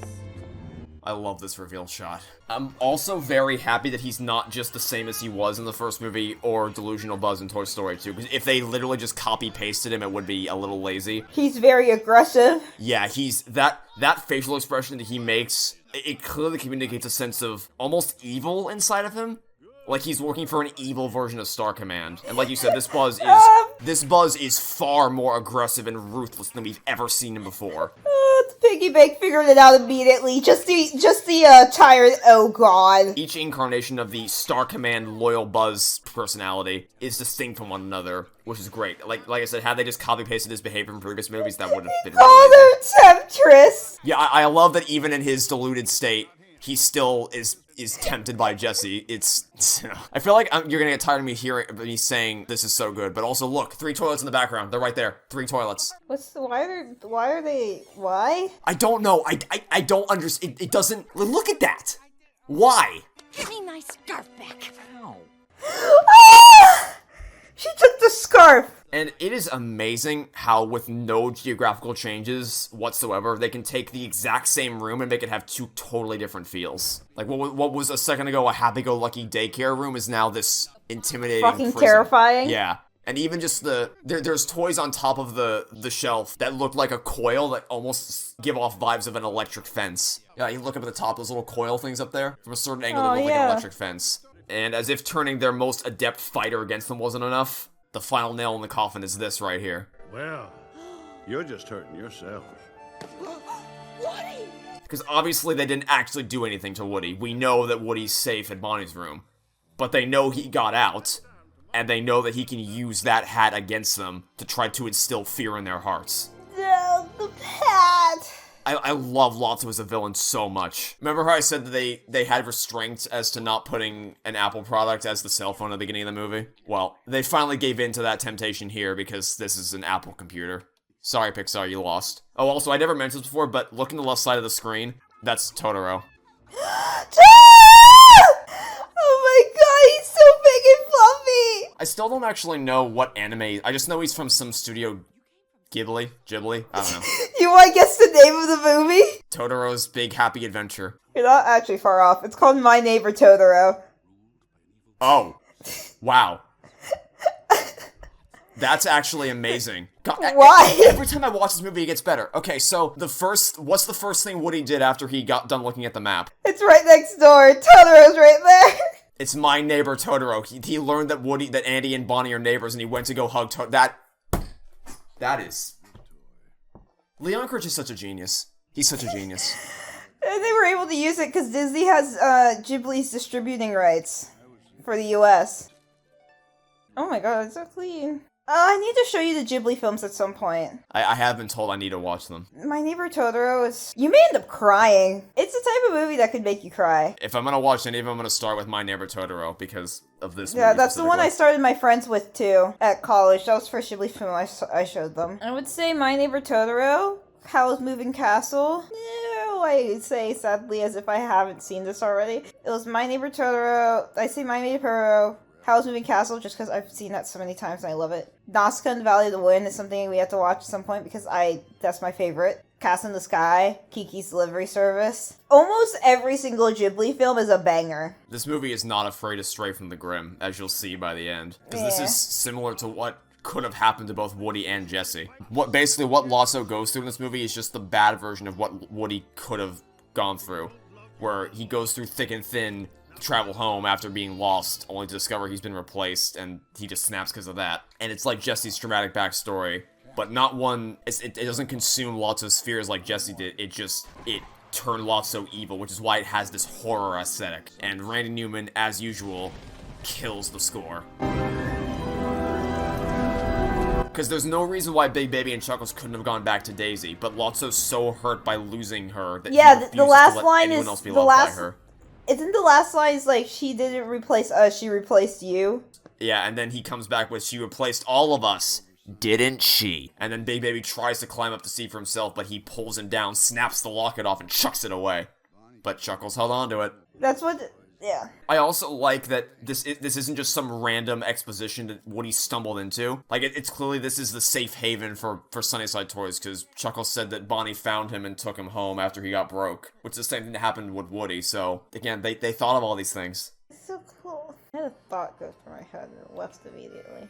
I love this reveal shot. I'm also very happy that he's not just the same as he was in the first movie or Delusional Buzz in Toy Story 2, because if they literally just copy-pasted him, it would be a little lazy. He's very aggressive. Yeah, that facial expression that he makes, it clearly communicates a sense of almost evil inside of him. Like he's working for an evil version of Star Command. And like you said, this Buzz is far more aggressive and ruthless than we've ever seen him before. The Piggy Bank figured it out immediately. Just the tired. Oh god. Each incarnation of the Star Command loyal Buzz personality is distinct from one another, which is great. Like I said, had they just copy pasted his behavior from previous movies, that would have been. Oh, they're temptress. Yeah, I love that even in his deluded state, he still is tempted by Jesse. It's I feel like you're gonna get tired of me saying this is so good, but also look, 3 toilets in the background. They're right there. 3 toilets. Why? I don't know. I don't understand. It doesn't. Look at that. Why? Give me my scarf back. Ow. Ah! She took the scarf. And it is amazing how, with no geographical changes whatsoever, they can take the exact same room and make it have 2 totally different feels. Like, what was a second ago a happy-go-lucky daycare room is now this intimidating fucking prison. terrifying. Yeah. And even just there's toys on top of the shelf that look like a coil that almost give off vibes of an electric fence. Yeah, you look up at the top, those little coil things up there, from a certain angle they look like an electric fence. And as if turning their most adept fighter against them wasn't enough, the final nail in the coffin is this right here. Well, you're just hurting yourself. Woody! Because obviously they didn't actually do anything to Woody. We know that Woody's safe in Bonnie's room. But they know he got out, and they know that he can use that hat against them to try to instill fear in their hearts. No, the hat. I love Lotso as a villain so much. Remember how I said that they had restraints as to not putting an Apple product as the cell phone at the beginning of the movie? Well, they finally gave in to that temptation here because this is an Apple computer. Sorry, Pixar, you lost. Oh, also, I never mentioned this before, but look in the left side of the screen. That's Totoro. Oh my god, he's so big and fluffy! I still don't actually know what anime. I just know he's from some studio Ghibli? I don't know. You want to guess the name of the movie? Totoro's Big Happy Adventure. You're not actually far off. It's called My Neighbor Totoro. Oh. Wow. That's actually amazing. God, why? Every time I watch this movie, it gets better. Okay, so what's the first thing Woody did after he got done looking at the map? It's right next door. Totoro's right there. It's My Neighbor Totoro. He learned that Andy and Bonnie are neighbors, and he went to go hug Totoro. That is... Leon Kirch is such a genius. He's such a genius. And they were able to use it because Disney has Ghibli's distributing rights for the US. Oh my god, it's so clean. I need to show you the Ghibli films at some point. I have been told I need to watch them. My Neighbor Totoro is... You may end up crying. It's the type of movie that could make you cry. If I'm gonna watch any of them, I'm gonna start with My Neighbor Totoro because of this movie. Yeah, that's the one I started my friends with too at college. That was the first Ghibli film I showed them. I would say My Neighbor Totoro, Howl's Moving Castle. No, I say sadly as if I haven't seen this already. It was My Neighbor Totoro. I say My Neighbor Totoro. Howl's Moving Castle, just because I've seen that so many times and I love it. Nausicaa and the Valley of the Wind is something we have to watch at some point because that's my favorite. Cast in the Sky, Kiki's Delivery Service. Almost every single Ghibli film is a banger. This movie is not afraid to stray from the grim, as you'll see by the end. Because this is similar to what could have happened to both Woody and Jesse. What Lotso goes through in this movie is just the bad version of what Woody could have gone through. Where he goes through thick and thin, travel home after being lost, only to discover he's been replaced, and he just snaps because of that. And it's like Jesse's dramatic backstory, but not one... It doesn't consume Lotso's fears like Jesse did, it turned Lotso evil, which is why it has this horror aesthetic. And Randy Newman, as usual, kills the score. Because there's no reason why Big Baby and Chuckles couldn't have gone back to Daisy, but Lotso's so hurt by losing her that he refuses the last to let line anyone is else be loved by her. Isn't the last line is like, she didn't replace us, she replaced you? Yeah, and then he comes back with, she replaced all of us, didn't she? And then Big Baby tries to climb up to see for himself, but he pulls him down, snaps the locket off, and chucks it away. But Chuckles held on to it. That's what... Yeah. I also like that this isn't just some random exposition that Woody stumbled into. Like, it's clearly this is the safe haven for Sunnyside Toys, because Chuckles said that Bonnie found him and took him home after he got broke, which is the same thing that happened with Woody, so, again, they thought of all these things. It's so cool. I had a thought go through my head and it left immediately.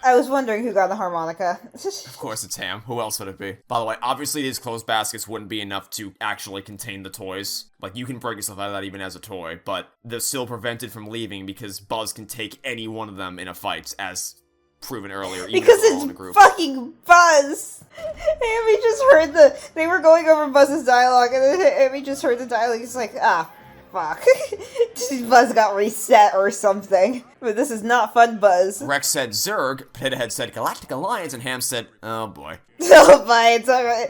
I was wondering who got the harmonica. Of course it's Ham. Who else would it be? By the way, obviously these closed baskets wouldn't be enough to actually contain the toys. Like, you can break yourself out of that even as a toy, but they're still prevented from leaving because Buzz can take any one of them in a fight, as proven earlier. Even because if they're all in a it's group. fucking Buzz! Amy just heard they were going over Buzz's dialogue, and then Amy just heard the dialogue, it's like, ah, fuck. Buzz got reset or something. But this is not fun, Buzz. Rex said Zurg, Potato Head said Galactic Alliance, and Ham said, oh boy. Oh boy, it's alright.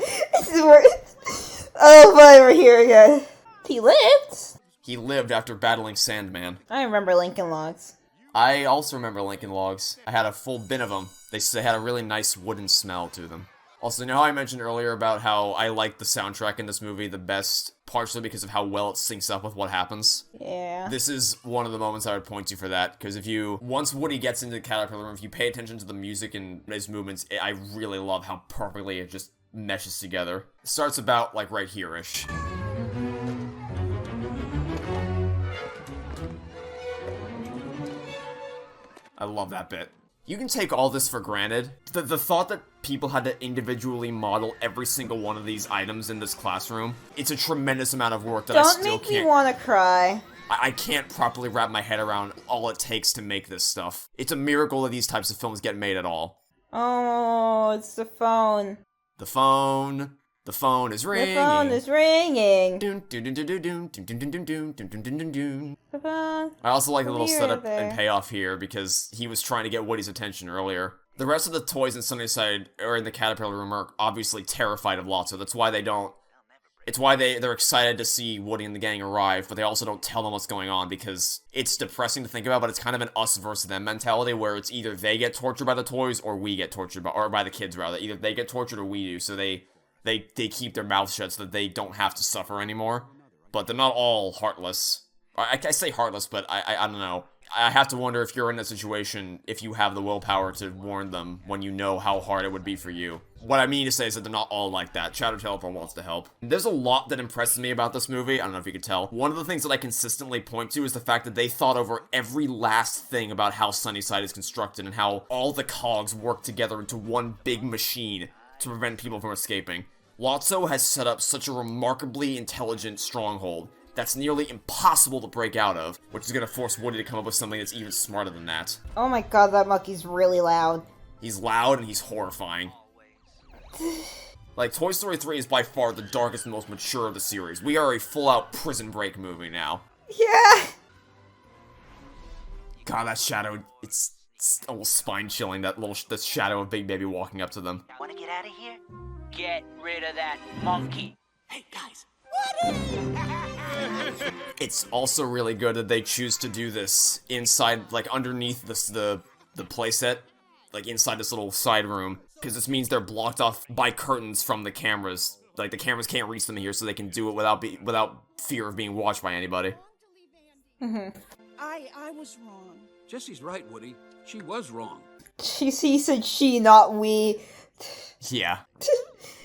Oh boy, we're here again. He lived? He lived after battling Sandman. I remember Lincoln Logs. I also remember Lincoln Logs. I had a full bin of them. They had a really nice wooden smell to them. Also, you know how I mentioned earlier about how I like the soundtrack in this movie the best, partially because of how well it syncs up with what happens? Yeah. This is one of the moments I would point to for that, because once Woody gets into the Caterpillar Room, if you pay attention to the music and his movements, I really love how perfectly it just meshes together. It starts about, like, right here-ish. I love that bit. You can take all this for granted. The thought that people had to individually model every single one of these items in this classroom, it's a tremendous amount of work that I still can't... Don't make me want to cry. I can't properly wrap my head around all it takes to make this stuff. It's a miracle that these types of films get made at all. Oh, it's the phone. The phone is ringing. The phone is ringing. I also like the little setup and payoff here because he was trying to get Woody's attention earlier. The rest of the toys in Sunnyside or in the Caterpillar Room are obviously terrified of Lotso. That's why they don't. It's why they're excited to see Woody and the gang arrive, but they also don't tell them what's going on because it's depressing to think about, but it's kind of an us versus them mentality where it's either they get tortured by the toys or we get tortured by the kids rather. Either they get tortured or we do, so they keep their mouths shut so that they don't have to suffer anymore. But they're not all heartless. I say heartless, but I don't know. I have to wonder if you're in that situation, if you have the willpower to warn them when you know how hard it would be for you. What I mean to say is that they're not all like that. Shadow Teleport wants to help. There's a lot that impresses me about this movie. I don't know if you could tell. One of the things that I consistently point to is the fact that they thought over every last thing about how Sunnyside is constructed and how all the cogs work together into one big machine to prevent people from escaping. Lotso has set up such a remarkably intelligent stronghold that's nearly impossible to break out of, which is going to force Woody to come up with something that's even smarter than that. Oh my god, that monkey's really loud. He's loud and he's horrifying. Like, Toy Story 3 is by far the darkest and most mature of the series. We are a full-out Prison Break movie now. Yeah! God, that shadow, it's almost spine-chilling, that shadow of Big Baby walking up to them. Wanna get out of here? Get rid of that monkey. Hey, guys. It's also really good that they choose to do this inside, like, underneath the playset, like, inside this little side room, because this means they're blocked off by curtains from the cameras. Like, the cameras can't reach them here, so they can do it without fear of being watched by anybody. Mm-hmm. I was wrong. Jesse's right, Woody. She was wrong. He said she, not we. Yeah.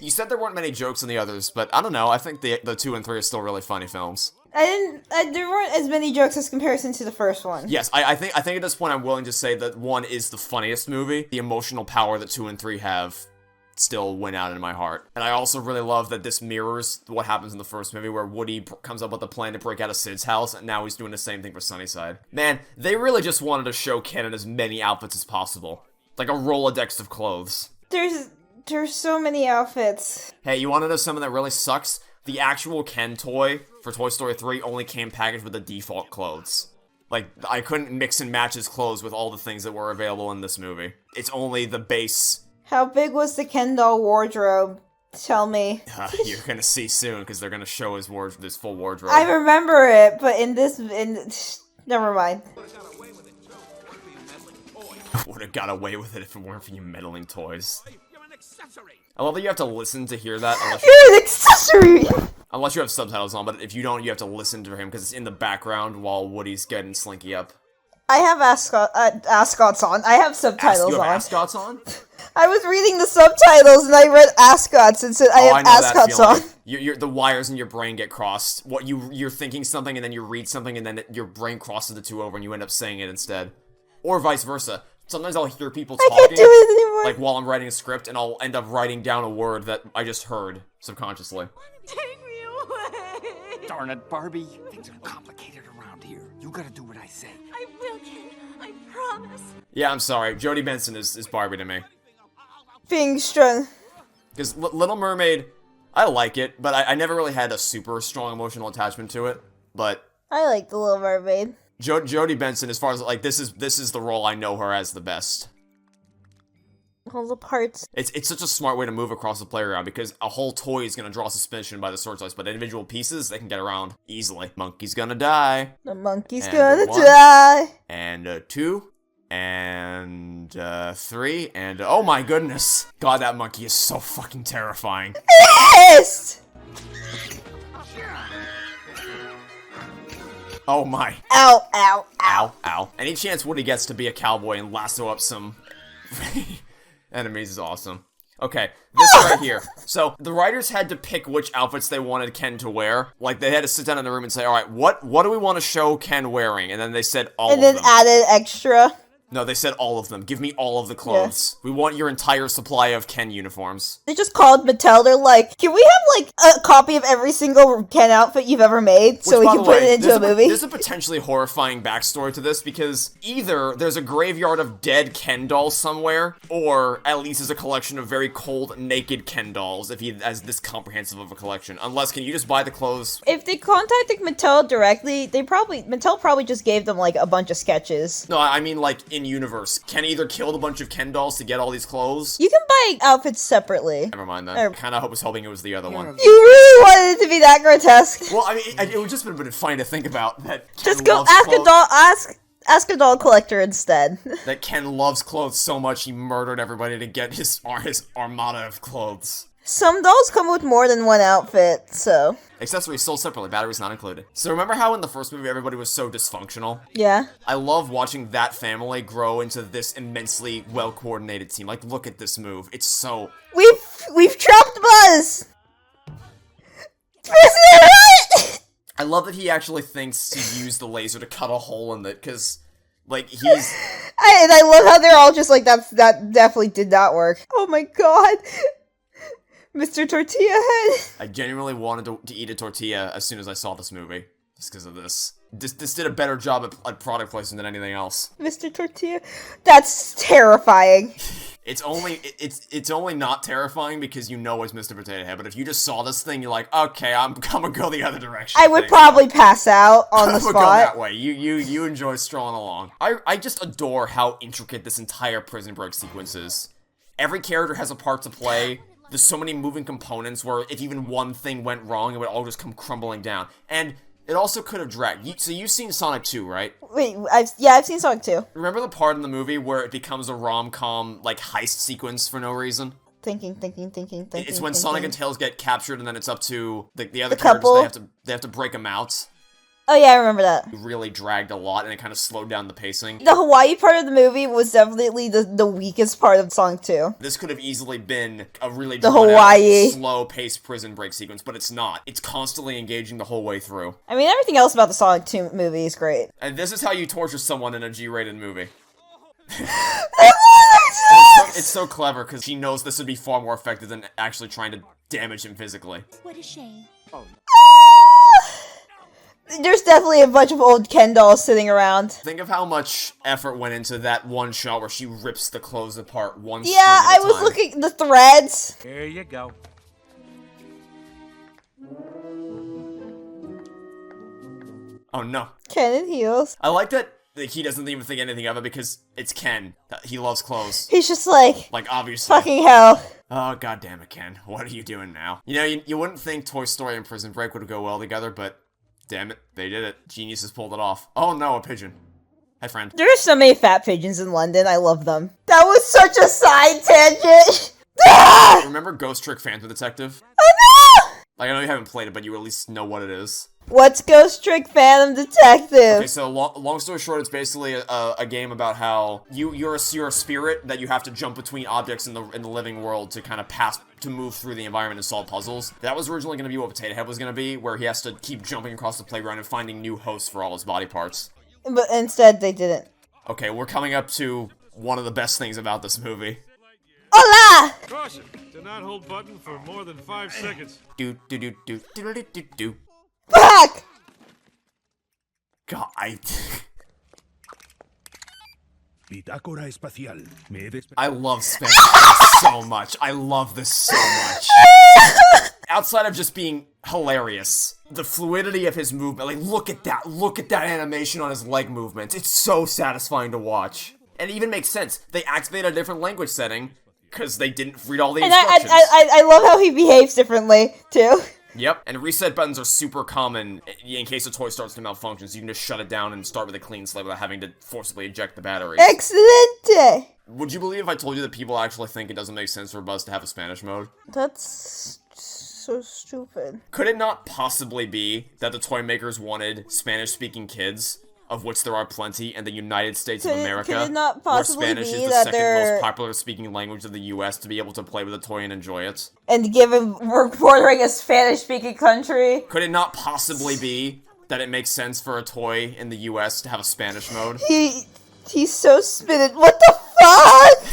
You said there weren't many jokes in the others, but I don't know, I think the 2 and 3 are still really funny films. There weren't as many jokes as comparison to the first one. Yes, I think at this point I'm willing to say that 1 is the funniest movie. The emotional power that 2 and 3 have still went out in my heart. And I also really love that this mirrors what happens in the first movie where Woody comes up with a plan to break out of Sid's house, and now he's doing the same thing for Sunnyside. Man, they really just wanted to show Ken in as many outfits as possible. Like a Rolodex of clothes. There's so many outfits. Hey, you want to know something that really sucks? The actual Ken toy for Toy Story 3 only came packaged with the default clothes. Like, I couldn't mix and match his clothes with all the things that were available in this movie. It's only the base. How big was the Ken doll wardrobe? Tell me. You're gonna see soon, because they're gonna show his full wardrobe. I remember it, but Never mind. Would have got away with it if it weren't for you meddling toys. I love that you have to listen to hear that. You're an accessory! Unless you have subtitles on, but if you don't, you have to listen to him because it's in the background while Woody's getting Slinky up. I have ascots on. I have subtitles You have on. ascots on? I was reading the subtitles and I read ascots and said I have ascots on. The wires in your brain get crossed. You're thinking something and then you read something and then your brain crosses the two over and you end up saying it instead. Or vice versa. Sometimes I'll hear people talking, I can't do it anymore. like while I'm writing a script, and I'll end up writing down a word that I just heard subconsciously. Take me away. Darn it, Barbie. Things are complicated around here. You gotta do what I say. I will, Ken. I promise. Yeah, I'm sorry. Jodie Benson is Barbie to me. Being strong. Because Little Mermaid, I like it, but I never really had a super strong emotional attachment to it. But I like The Little Mermaid. Jodie Benson, as far as like this is the role I know her as the best. All the parts. It's such a smart way to move across the playground because a whole toy is gonna draw suspicion by the sword slice, but individual pieces they can get around easily. Monkey's gonna die. The monkey's And gonna one. die. And 2, and 3, and oh my goodness. God, that monkey is so fucking terrifying. Yes! Oh my. Ow, ow, Ow, ow. Any chance Woody gets to be a cowboy and lasso up some enemies is awesome. Okay, this right here. So, the writers had to pick which outfits they wanted Ken to wear. Like, they had to sit down in the room and say, alright, what do we want to show Ken wearing? And then they said all of them. And then added extra. No, they said all of them. Give me all of the clothes. We want your entire supply of Ken uniforms. They just called Mattel. They're like, can we have, like, a copy of every single Ken outfit you've ever made so we can put it into a movie? There's a potentially horrifying backstory to this because either there's a graveyard of dead Ken dolls somewhere, or at least there's a collection of very cold, naked Ken dolls if he has this comprehensive of a collection. Unless, can you just buy the clothes? If they contacted Mattel directly, Mattel probably just gave them, like, a bunch of sketches. No, I mean, like, in universe. Ken either killed a bunch of Ken dolls to get all these clothes. You can buy outfits separately. Never mind then. I kind of was hoping it was the other one. You really wanted it to be that grotesque. Well, I mean, it would just have been funny to think about that. Ken Just go loves ask clothes. a doll. Ask a doll collector instead. That Ken loves clothes so much he murdered everybody to get his armada of clothes. Some dolls come with more than one outfit, so... Accessories sold separately, batteries not included. So remember how in the first movie everybody was so dysfunctional? Yeah. I love watching that family grow into this immensely well-coordinated team. Like, look at this move. It's so... We've trapped Buzz! I love that he actually thinks to use the laser to cut a hole in it, because, like, he's... And I love how they're all just like, that definitely did not work. Oh my god. Mr. Tortilla Head. I genuinely wanted to eat a tortilla as soon as I saw this movie. Just because of this. This did a better job at product placement than anything else. Mr. Tortilla. That's terrifying. It's only not terrifying because you know it's Mr. Potato Head, but if you just saw this thing, you're like, okay, I'm gonna go the other direction. I would probably pass out on the spot. Go that way. You enjoy strolling along. I just adore how intricate this entire Prison Break sequence is. Every character has a part to play. There's so many moving components where if even one thing went wrong, it would all just come crumbling down. And it also could have dragged. So you've seen Sonic 2, right? Wait, I've seen Sonic 2. Remember the part in the movie where it becomes a rom-com, like, heist sequence for no reason? Thinking. It's when Sonic and Tails get captured and then it's up to the other The characters, couple. they have to break them out. Oh yeah, I remember that. It really dragged a lot and it kind of slowed down the pacing. The Hawaii part of the movie was definitely the weakest part of Sonic 2. This could have easily been a really Hawaii slow-paced prison break sequence, but it's not. It's constantly engaging the whole way through. I mean, everything else about the Sonic 2 movie is great. And this is how you torture someone in a G-rated movie. It's so clever because she knows this would be far more effective than actually trying to damage him physically. What a shame. Oh. There's definitely a bunch of old Ken dolls sitting around. Think of how much effort went into that one shot where she rips the clothes apart one Yeah, I was looking the threads. Here you go. Oh no. Ken in heels. I like that he doesn't even think anything of it because it's Ken. He loves clothes. He's just like obviously. fucking hell. Oh, god damn it, Ken. What are you doing now? You know, you wouldn't think Toy Story and Prison Break would go well together, but Damn it, they did it. Geniuses pulled it off. Oh no, a pigeon. Hi, friend. There are so many fat pigeons in London. I love them. That was such a side tangent. Ah! Remember Ghost Trick Phantom Detective? Oh no! Like, I know you haven't played it, but you at least know what it is. What's Ghost Trick Phantom Detective? Okay, so long story short, it's basically a game about how you're a spirit that you have to jump between objects in the living world to kind of move through the environment and solve puzzles. That was originally going to be what Potato Head was going to be, where he has to keep jumping across the playground and finding new hosts for all his body parts. But instead, they didn't. Okay, we're coming up to one of the best things about this movie. Hola! Caution! Do not hold button for more than 5 seconds. Do do do do do do do do. Fuck! God, Bitácora espacial. I love Spanish so much. I love this so much. Outside of just being hilarious, the fluidity of his movement, like, look at that animation on his leg movements. It's so satisfying to watch. And it even makes sense. They activated a different language setting, because they didn't read all the instructions. I love how he behaves differently, too. Yep, and reset buttons are super common in case a toy starts to malfunction, so you can just shut it down and start with a clean slate without having to forcibly eject the batteries. Excellent! Would you believe if I told you that people actually think it doesn't make sense for Buzz to have a Spanish mode? That's so stupid. Could it not possibly be that the toy makers wanted Spanish-speaking kids, of which there are plenty, in the United States of America, could it not possibly where Spanish be is the that second they're... most popular speaking language of the US, to be able to play with a toy and enjoy it? And given we're bordering a Spanish-speaking country... Could it not possibly be that it makes sense for a toy in the US to have a Spanish mode? He's so spinning. What the fuck?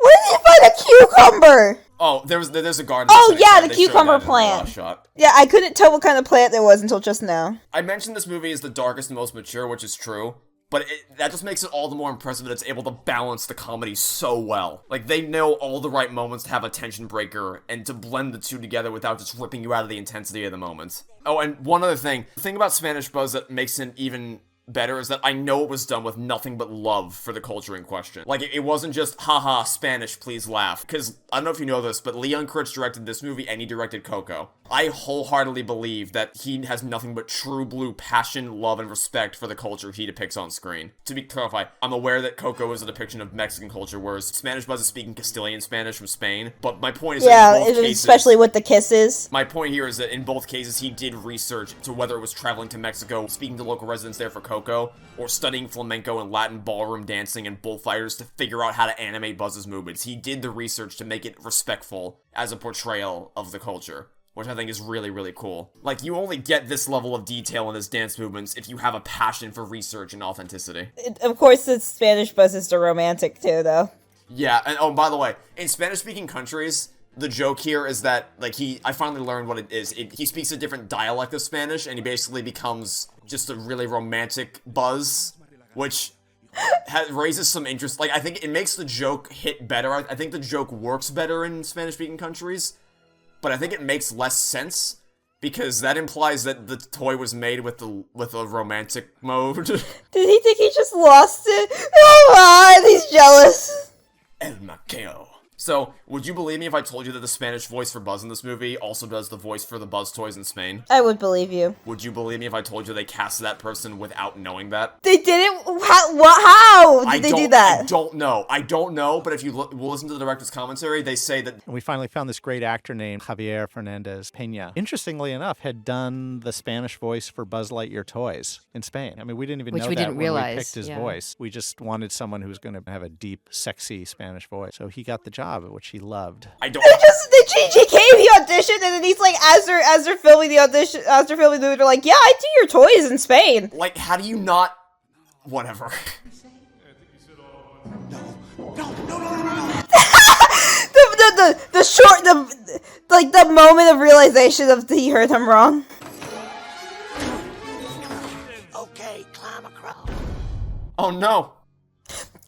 Where did you find a cucumber? Oh, there's a garden. Oh yeah, the they showed cucumber that in the last plant. shot. Yeah, I couldn't tell what kind of plant there was until just now. I mentioned this movie is the darkest and most mature, which is true, but that just makes it all the more impressive that it's able to balance the comedy so well. Like, they know all the right moments to have a tension breaker and to blend the two together without just ripping you out of the intensity of the moment. Oh, and one other thing. The thing about Spanish Buzz that makes it even better is that I know it was done with nothing but love for the culture in question. Like, it wasn't just, haha, Spanish, please laugh. Because, I don't know if you know this, but Leon Kurtz directed this movie and he directed Coco. I wholeheartedly believe that he has nothing but true blue passion, love, and respect for the culture he depicts on screen. To be clarified, I'm aware that Coco is a depiction of Mexican culture, whereas Spanish Buzz is speaking Castilian Spanish from Spain, but my point is that in both cases, especially with the kisses. My point here is that in both cases, he did research to whether it was traveling to Mexico, speaking to local residents there for Coco, or studying flamenco and Latin ballroom dancing and bullfighters to figure out how to animate Buzz's movements. He did the research to make it respectful as a portrayal of the culture, which I think is really, really cool. Like, you only get this level of detail in his dance movements if you have a passion for research and authenticity. Of course, the Spanish Buzz is the romantic, too, though. Yeah, and oh, by the way, in Spanish-speaking countries, the joke here is that, like, I finally learned what it is. He speaks a different dialect of Spanish, and he basically becomes just a really romantic Buzz, which raises some interest. Like, I think it makes the joke hit better. I think the joke works better in Spanish-speaking countries, but I think it makes less sense, because that implies that the toy was made with a romantic mode. Did he think he just lost it? Oh my, he's jealous. El Maqueo. So, would you believe me if I told you that the Spanish voice for Buzz in this movie also does the voice for the Buzz toys in Spain? I would believe you. Would you believe me if I told you they cast that person without knowing that? They didn't? How did they do that? I don't know, but if you will listen to the director's commentary, they say that... And we finally found this great actor named Javier Fernandez Peña. Interestingly enough, had done the Spanish voice for Buzz Lightyear toys in Spain. I mean, we didn't even know that when we picked his voice. We just wanted someone who was going to have a deep, sexy Spanish voice. So he got the job, which he loved. He came, he auditioned, and then he's like, as they're filming the audition, as they're filming the movie, they're like, yeah, I do your toys in Spain. Like, how do you not... Whatever. the moment of realization of he heard him wrong. Okay, climb across. Oh no.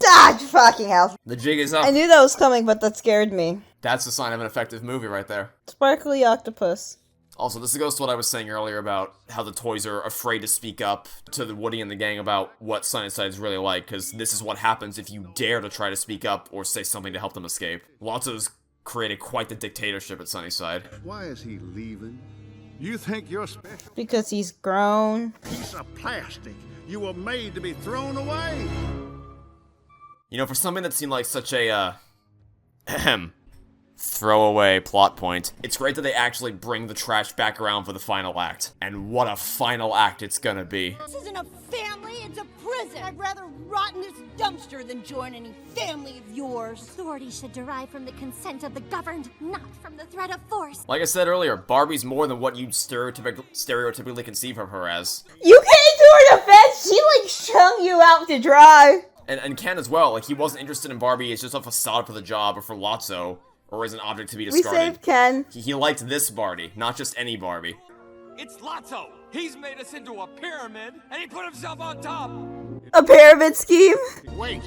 Ah, fucking hell. The jig is up. I knew that was coming, but that scared me. That's the sign of an effective movie right there. Sparkly octopus. Also, this goes to what I was saying earlier about how the toys are afraid to speak up to the Woody and the gang about what Sunnyside is really like, because this is what happens if you dare to try to speak up or say something to help them escape. Lotso's created quite the dictatorship at Sunnyside. Why is he leaving? You think you're special? Because he's grown. Piece of plastic. You were made to be thrown away. You know, for something that seemed like such a, throwaway plot point, it's great that they actually bring the trash back around for the final act. And what a final act it's gonna be. This isn't a family, it's a prison. I'd rather rot in this dumpster than join any family of yours. Authority should derive from the consent of the governed, not from the threat of force. Like I said earlier, Barbie's more than what you'd stereotypically conceive of her as. You came to her defense! She, like, strung you out to dry! And Ken as well, like, he wasn't interested in Barbie as just a facade for the job or for Lotso, or as an object to be discarded. We saved Ken. He liked this Barbie, not just any Barbie. It's Lotso. He's made us into a pyramid, and he put himself on top. A pyramid scheme? Wait.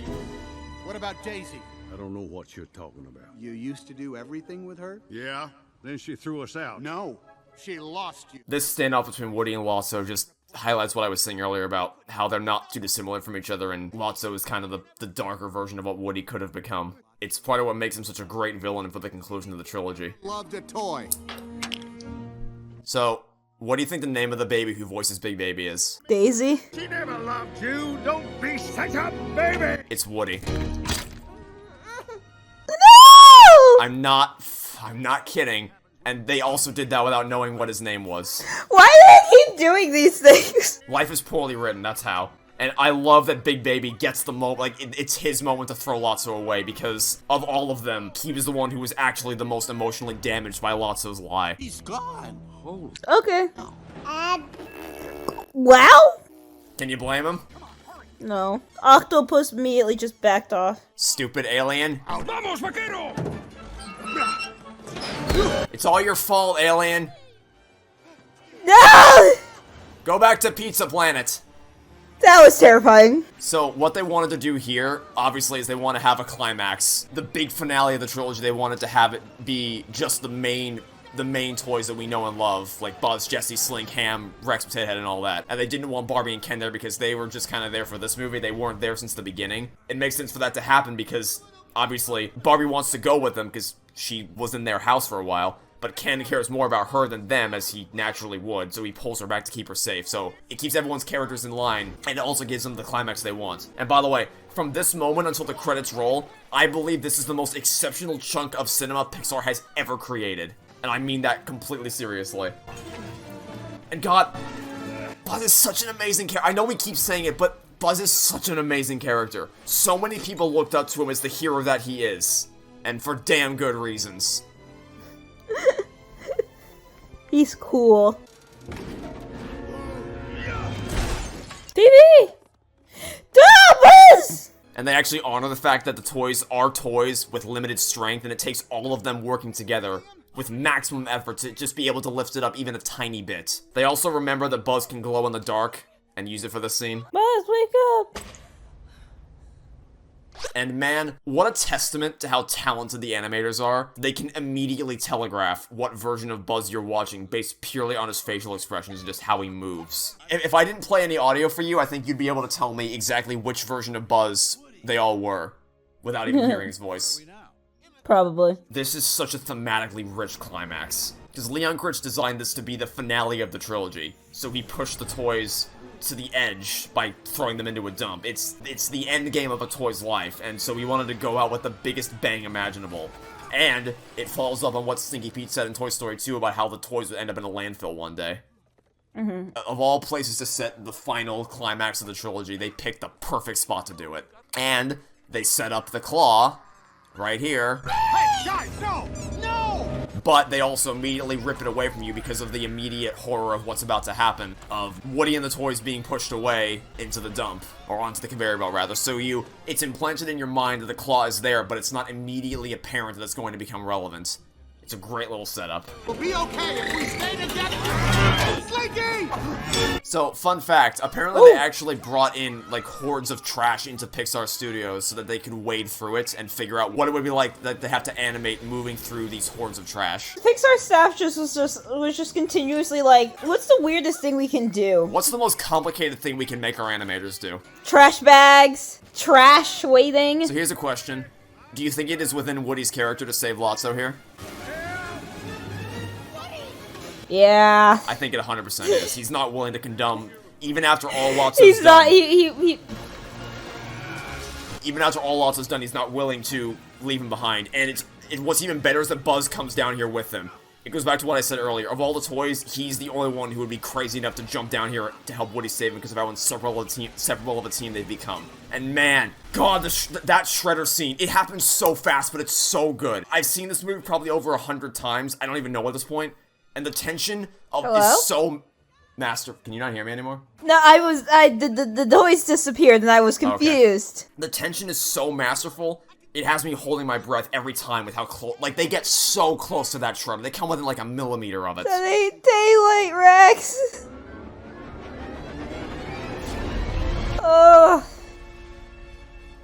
What about Daisy? I don't know what you're talking about. You used to do everything with her? Yeah? Then she threw us out. No. She lost you. This standoff between Woody and Lotso just highlights what I was saying earlier about how they're not too dissimilar from each other, and Lotso is kind of the darker version of what Woody could have become. It's part of what makes him such a great villain for the conclusion of the trilogy. Loved a toy. So, what do you think the name of the baby who voices Big Baby is? Daisy? She never loved you. Don't be such a baby. It's Woody. No! I'm not kidding. And they also did that without knowing what his name was. Why do they keep doing these things? Life is poorly written, that's how. And I love that Big Baby gets the moment, like, it's his moment to throw Lotso away, because of all of them, he was the one who was actually the most emotionally damaged by Lotso's lie. He's gone. Holy. Okay. Wow? Can you blame him? No. Octopus immediately just backed off. Stupid alien. Vamos, vaquero! It's all your fault, alien. No! Go back to Pizza Planet. That was terrifying. So, what they wanted to do here, obviously, is they want to have a climax. The big finale of the trilogy, they wanted to have it be just the main toys that we know and love, like Buzz, Jessie, Slink, Ham, Rex, Potato Head, and all that. And they didn't want Barbie and Ken there because they were just kind of there for this movie. They weren't there since the beginning. It makes sense for that to happen because, obviously, Barbie wants to go with them because she was in their house for a while. But Ken cares more about her than them, as he naturally would, so he pulls her back to keep her safe. So it keeps everyone's characters in line, and it also gives them the climax they want. And by the way, from this moment until the credits roll, I believe this is the most exceptional chunk of cinema Pixar has ever created. And I mean that completely seriously. And God, Buzz is such an amazing character. I know we keep saying it, but Buzz is such an amazing character. So many people looked up to him as the hero that he is. And for damn good reasons. He's cool. Baby! Buzz! And they actually honor the fact that the toys are toys with limited strength, and it takes all of them working together with maximum effort to just be able to lift it up even a tiny bit. They also remember that Buzz can glow in the dark and use it for this scene. Buzz, wake up! And man, what a testament to how talented the animators are. They can immediately telegraph what version of Buzz you're watching based purely on his facial expressions and just how he moves. If I didn't play any audio for you, I think you'd be able to tell me exactly which version of Buzz they all were without even hearing his voice. Probably. This is such a thematically rich climax. Because Leon Critch designed this to be the finale of the trilogy, so he pushed the toys to the edge by throwing them into a dump. It's the end game of a toy's life, and so we wanted to go out with the biggest bang imaginable. And it follows up on what Stinky Pete said in Toy Story 2 about how the toys would end up in a landfill one day. Of all places to set the final climax of the trilogy, they picked the perfect spot to do it. And they set up the claw right here. Hey, guys, no! No! But they also immediately rip it away from you because of the immediate horror of what's about to happen, of Woody and the toys being pushed away into the dump, or onto the conveyor belt rather. So it's implanted in your mind that the claw is there, but it's not immediately apparent that it's going to become relevant. It's a great little setup. We'll be okay if we stay together! Slinky! So, fun fact, apparently they actually brought in, like, hordes of trash into Pixar Studios so that they could wade through it and figure out what it would be like that they have to animate moving through these hordes of trash. Pixar staff was just continuously like, what's the weirdest thing we can do? What's the most complicated thing we can make our animators do? Trash bags, trash waiting. So here's a question. Do you think it is within Woody's character to save Lotso here? Yeah. I think it 100% is. He's not willing to condone, even after all Watson's He's not. done. He. Even after all Watson's done, he's not willing to leave him behind. And what's even better is that Buzz comes down here with him. It goes back to what I said earlier. Of all the toys, he's the only one who would be crazy enough to jump down here to help Woody save him because of how inseparable of a team they've become. And man, God, that Shredder scene, it happens so fast, but it's so good. I've seen this movie probably over 100 times. I don't even know at this point. And the tension of is so master. Can you not hear me anymore? No, the noise disappeared and I was confused. Okay. The tension is so masterful. It has me holding my breath every time with how close, like, they get so close to that Shredder. They come within, like, a millimeter of it. That ain't daylight, Rex! Oh.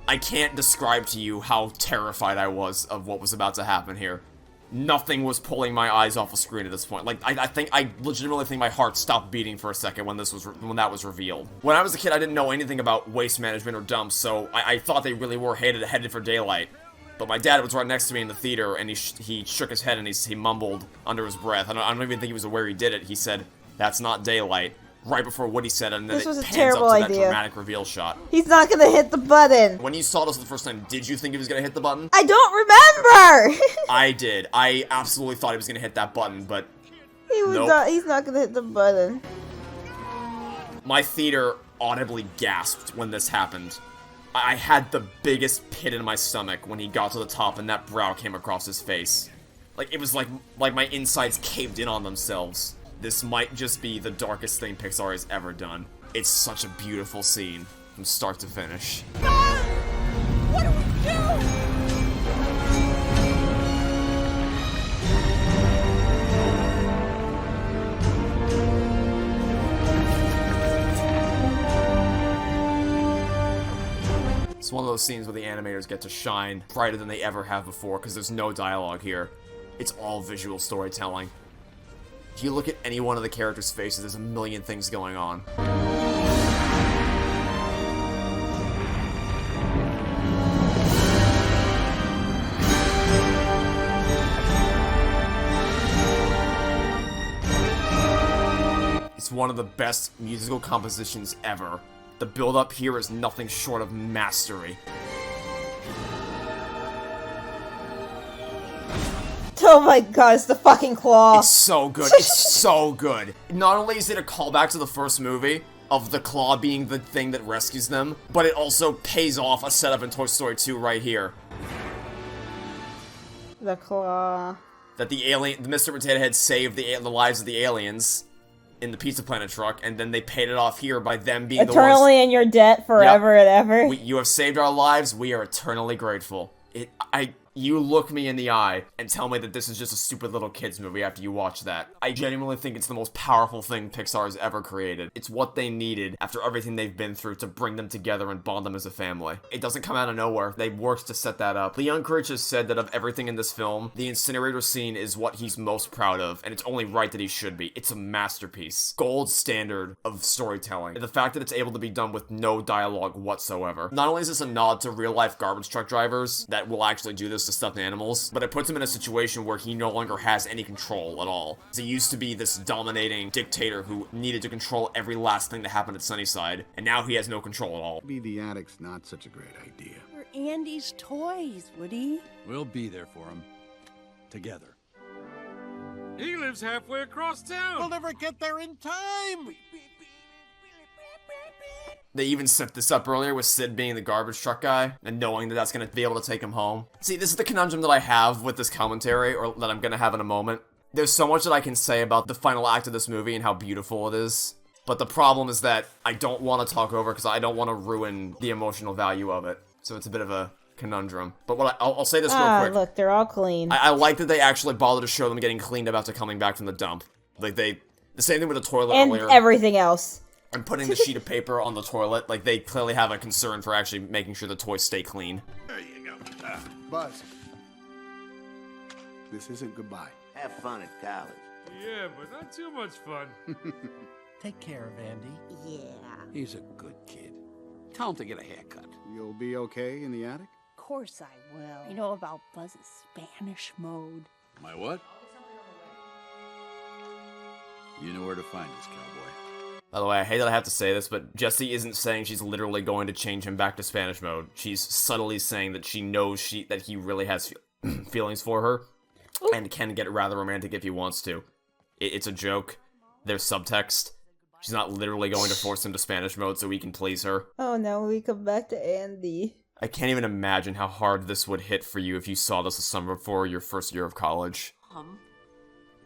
I can't describe to you how terrified I was of what was about to happen here. Nothing was pulling my eyes off the screen at this point. Like, I legitimately think my heart stopped beating for a second when that was revealed. When I was a kid, I didn't know anything about waste management or dumps, so I thought they really were headed for daylight. But my dad was right next to me in the theater, and he shook his head and he mumbled under his breath. I don't even think he was aware he did it. He said, "That's not daylight." Right before Woody said it, and then it pans up to that dramatic reveal shot. He's not gonna hit the button. When you saw this the first time, did you think he was gonna hit the button? I don't remember! I did. I absolutely thought he was gonna hit that button, but nope. He's not gonna hit the button. My theater audibly gasped when this happened. I had the biggest pit in my stomach when he got to the top and that brow came across his face. Like, it was like my insides caved in on themselves. This might just be the darkest thing Pixar has ever done. It's such a beautiful scene, from start to finish. What do we do? It's one of those scenes where the animators get to shine brighter than they ever have before because there's no dialogue here. It's all visual storytelling. If you look at any one of the characters' faces, there's a million things going on. It's one of the best musical compositions ever. The build-up here is nothing short of mastery. Oh my god, it's the fucking claw. It's so good. It's so good. Not only is it a callback to the first movie, of the claw being the thing that rescues them, but it also pays off a setup in Toy Story 2 right here. The claw. That the Mr. Potato Head saved the lives of the aliens in the Pizza Planet truck, and then they paid it off here by them being eternally in your debt forever and ever. You have saved our lives. We are eternally grateful. You look me in the eye and tell me that this is just a stupid little kid's movie after you watch that. I genuinely think it's the most powerful thing Pixar has ever created. It's what they needed after everything they've been through to bring them together and bond them as a family. It doesn't come out of nowhere. They worked to set that up. Leon Courage has said that of everything in this film, the incinerator scene is what he's most proud of, and it's only right that he should be. It's a masterpiece. Gold standard of storytelling. And the fact that it's able to be done with no dialogue whatsoever. Not only is this a nod to real-life garbage truck drivers that will actually do this to stuffed animals, but it puts him in a situation where he no longer has any control at all. He used to be this dominating dictator who needed to control every last thing that happened at Sunnyside, and now he has no control at all. Maybe the attic's not such a great idea. We're Andy's toys, Woody. We'll be there for him. Together. He lives halfway across town. We'll never get there in time. They even set this up earlier with Sid being the garbage truck guy and knowing that that's going to be able to take him home. See, this is the conundrum that I have with this commentary, or that I'm going to have in a moment. There's so much that I can say about the final act of this movie and how beautiful it is. But the problem is that I don't want to talk over because I don't want to ruin the emotional value of it. So it's a bit of a conundrum. But I'll say this real quick. Look, they're all clean. I like that they actually bothered to show them getting cleaned up after coming back from the dump. Like the same thing with the toilet and earlier. And everything else. And putting the sheet of paper on the toilet, like, they clearly have a concern for actually making sure the toys stay clean. There you go. Buzz, this isn't goodbye. Have fun at college. Yeah, but not too much fun. Take care of Andy. Yeah. He's a good kid. Tell him to get a haircut. You'll be okay in the attic? Of course I will. You know about Buzz's Spanish mode. My what? You know where to find us, cowboy. By the way, I hate that I have to say this, but Jessie isn't saying she's literally going to change him back to Spanish mode. She's subtly saying that she knows that he really has feelings for her, and can get rather romantic if he wants to. It's a joke. There's subtext. She's not literally going to force him to Spanish mode so he can please her. Oh no, we come back to Andy. I can't even imagine how hard this would hit for you if you saw this the summer before your first year of college.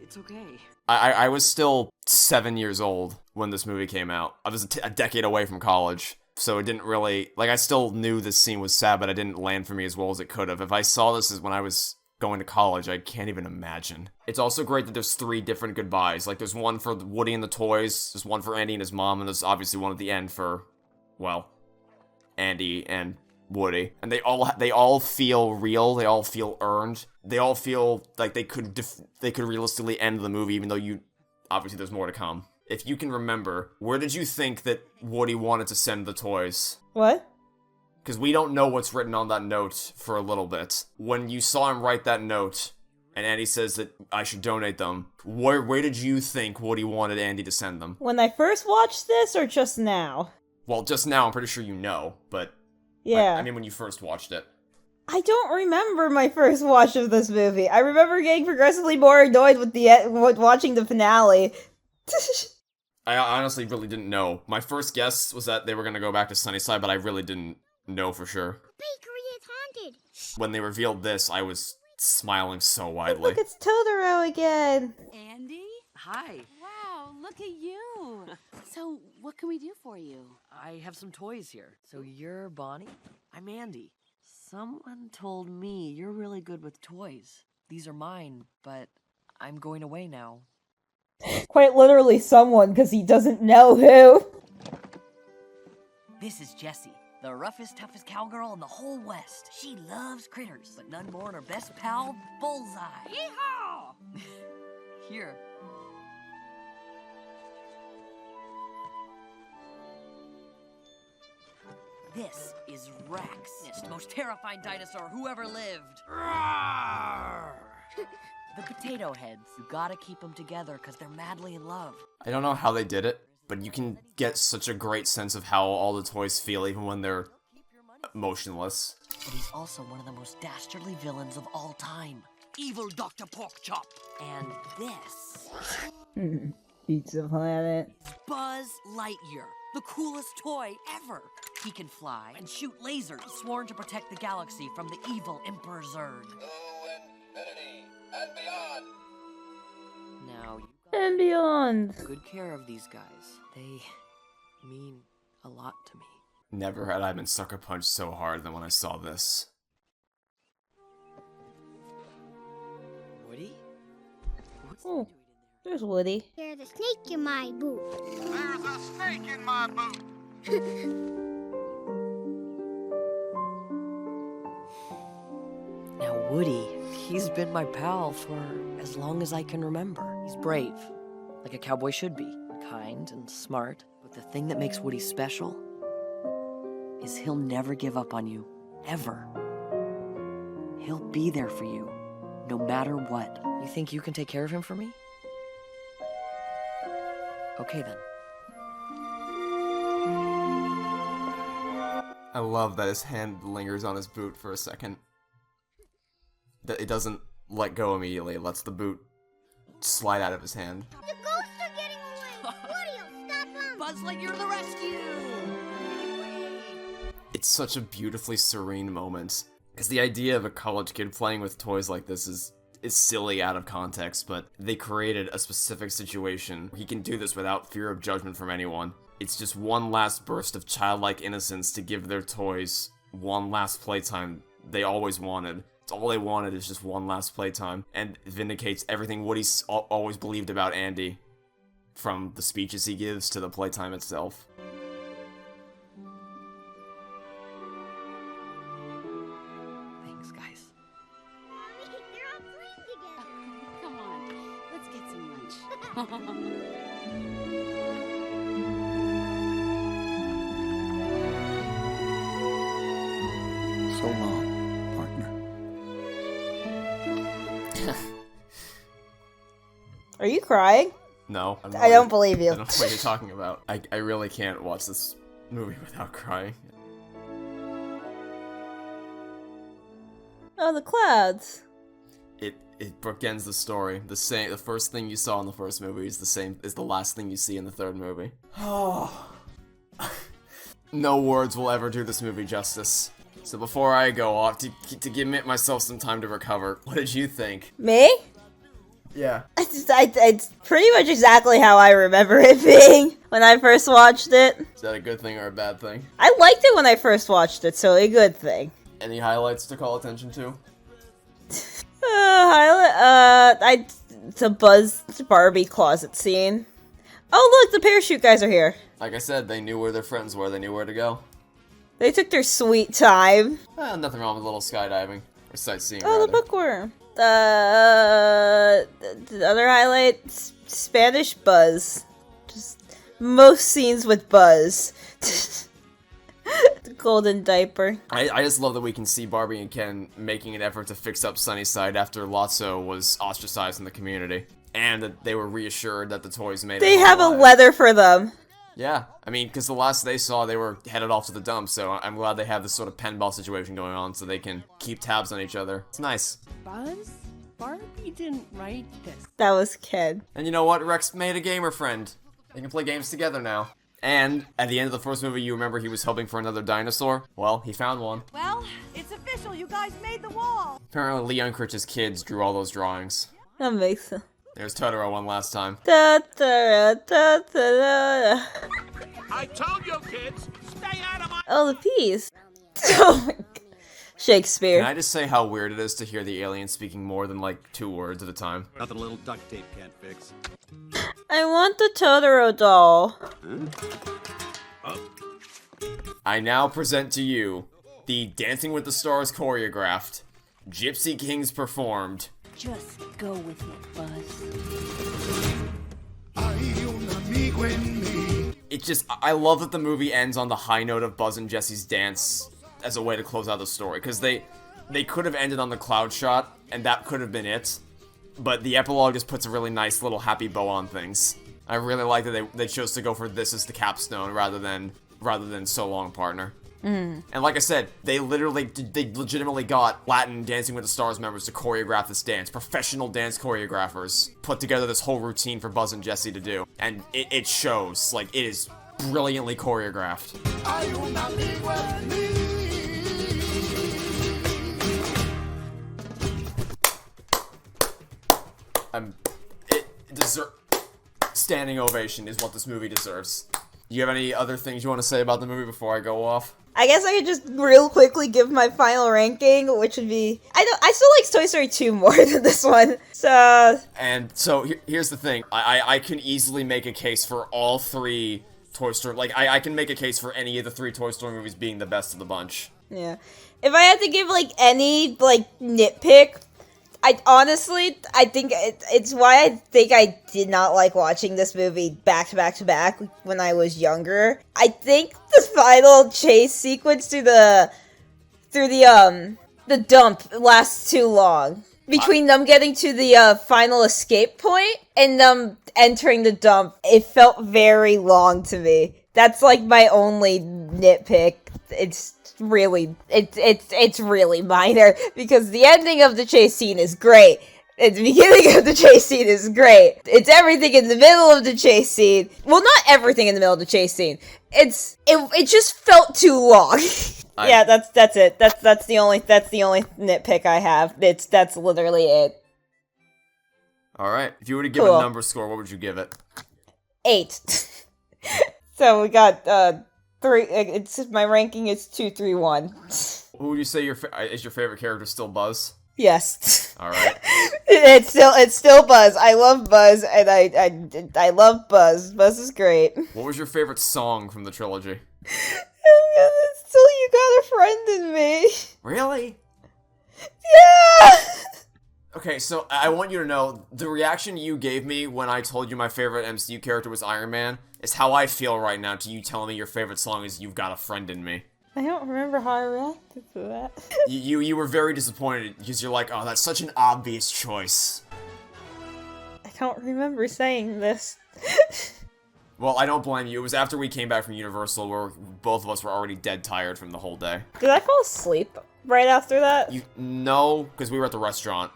It's okay. I was still 7 years old when this movie came out. I was a decade away from college, so it didn't really... Like, I still knew this scene was sad, but it didn't land for me as well as it could have. If I saw this as when I was going to college, I can't even imagine. It's also great that there's 3 different goodbyes. Like, there's one for Woody and the toys, there's one for Andy and his mom, and there's obviously one at the end for, well, Andy and Woody. And they all feel real, they all feel earned. They all feel like they could realistically end the movie, even though obviously there's more to come. If you can remember, where did you think that Woody wanted to send the toys? What? Because we don't know what's written on that note for a little bit. When you saw him write that note, and Andy says that I should donate them, where did you think Woody wanted Andy to send them? When I first watched this, or just now? Well, just now, I'm pretty sure you know, but... Yeah. I mean, when you first watched it. I don't remember my first watch of this movie. I remember getting progressively more annoyed with watching the finale. I honestly really didn't know. My first guess was that they were going to go back to Sunnyside, but I really didn't know for sure. Bakery is haunted. When they revealed this, I was smiling so widely. Look, it's Totoro again. Andy? Hi. Wow, look at you. So, what can we do for you? I have some toys here. So you're Bonnie? I'm Andy. Someone told me you're really good with toys. These are mine, but I'm going away now. Quite literally someone, because he doesn't know who. This is Jessie, the roughest, toughest cowgirl in the whole West. She loves critters, but none more than her best pal, Bullseye. Yeehaw! Here. This is Rex, the most terrifying dinosaur who ever lived. The potato heads. You gotta keep them together because they're madly in love. I don't know how they did it, but you can get such a great sense of how all the toys feel even when they're motionless. But he's also one of the most dastardly villains of all time. Evil Dr. Porkchop. And this... Pizza Planet. Buzz Lightyear, the coolest toy ever. He can fly and shoot lasers, sworn to protect the galaxy from the evil Emperor Zurg. And beyond. Now, you And beyond. good care of these guys. They mean a lot to me. Never had I been sucker punched so hard than when I saw this. Woody? Oh, there's Woody. There's a snake in my boot. There's a snake in my boot. Now, Woody, he's been my pal for as long as I can remember. He's brave, like a cowboy should be, kind and smart. But the thing that makes Woody special is he'll never give up on you, ever. He'll be there for you, no matter what. You think you can take care of him for me? Okay, then. I love that his hand lingers on his boot for a second. That it doesn't let go immediately, it lets the boot slide out of his hand. The ghosts are getting away. Woody, stop them. Buzz Lightyear to the rescue! It's such a beautifully serene moment. Because the idea of a college kid playing with toys like this is silly out of context, but they created a specific situation. He can do this without fear of judgment from anyone. It's just one last burst of childlike innocence to give their toys one last playtime they always wanted. It's all they wanted is just one last playtime, and it vindicates everything Woody's always believed about Andy, from the speeches he gives to the playtime itself. Thanks, guys. They're all playing together. Come on, let's get some lunch. So long, partner. Are you crying? No. I don't believe you. I don't know what you're talking about. I really can't watch this movie without crying. Oh, the clouds. It bookends the story. The first thing you saw in the first movie is the last thing you see in the third movie. Oh. No words will ever do this movie justice. So before I go off, to give myself some time to recover, what did you think? Me? Yeah. It's pretty much exactly how I remember it being when I first watched it. Is that a good thing or a bad thing? I liked it when I first watched it, so a good thing. Any highlights to call attention to? The Buzz Barbie closet scene. Oh look, the parachute guys are here. Like I said, they knew where their friends were, they knew where to go. They took their sweet time. Nothing wrong with a little skydiving. Or sightseeing, Oh, rather. the bookworm. The other highlight, Spanish Buzz. Just most scenes with Buzz. The golden diaper. I just love that we can see Barbie and Ken making an effort to fix up Sunnyside after Lotso was ostracized in the community. And that they were reassured that the toys made it. They have a letter for them. Yeah, I mean, because the last they saw, they were headed off to the dump, so I'm glad they have this sort of pen ball situation going on so they can keep tabs on each other. It's nice. Buzz? Barbie didn't write this. That was Ken. And you know what? Rex made a gamer friend. They can play games together now. And at the end of the first movie, you remember he was hoping for another dinosaur? Well, he found one. Well, it's official. You guys made the wall. Apparently, Leon Critch's kids drew all those drawings. That makes sense. There's Totoro one last time. Da, da, da, da, da. I told you kids, stay out of my— Oh, the peas. Oh my God. Shakespeare. Can I just say how weird it is to hear the alien speaking more than like 2 words at a time? Nothing a little duct tape can't fix. I want the Totoro doll. I now present to you the Dancing with the Stars choreographed, Gypsy Kings performed. Just go with it, Buzz. It just, I love that the movie ends on the high note of Buzz and Jesse's dance as a way to close out the story, because they could have ended on the cloud shot, and that could have been it, but the epilogue just puts a really nice little happy bow on things. I really like that they chose to go for this as the capstone rather than So Long Partner. And like I said, they legitimately got Latin Dancing with the Stars members to choreograph this dance. Professional dance choreographers put together this whole routine for Buzz and Jesse to do. And it shows, like, it is brilliantly choreographed. Standing ovation is what this movie deserves. Do you have any other things you want to say about the movie before I go off? I guess I could just real quickly give my final ranking, which would be... I still like Toy Story 2 more than this one, so... And so, here's the thing. I can easily make a case for all 3 Toy Story... Like, I can make a case for any of the 3 Toy Story movies being the best of the bunch. Yeah. If I had to give, like, any, like, nitpick... I think it's why I think I did not like watching this movie back to back to back when I was younger. I think the final chase sequence through the dump lasts too long. Between them getting to the final escape point and them entering the dump, it felt very long to me. That's like my only nitpick. It's really minor because the ending of the chase scene is great. And the beginning of the chase scene is great. It's everything in the middle of the chase scene. Well, not everything in the middle of the chase scene. It just felt too long. Yeah, that's it. That's the only nitpick I have. That's literally it. All right. If you were to give a number score, what would you give it? 8. So we got 3. My ranking is 2, 3, 1. Who would you say is your favorite character? Still Buzz? Yes. All right. It's still Buzz. I love Buzz, and I love Buzz. Buzz is great. What was your favorite song from the trilogy? Still, you got a friend in me. Really? Yeah. Okay, so I want you to know, the reaction you gave me when I told you my favorite MCU character was Iron Man is how I feel right now to you telling me your favorite song is You've Got a Friend in Me. I don't remember how I reacted to that. You were very disappointed because you're like, oh, that's such an obvious choice. I don't remember saying this. Well, I don't blame you. It was after we came back from Universal where both of us were already dead tired from the whole day. Did I fall asleep right after that? No, because we were at the restaurant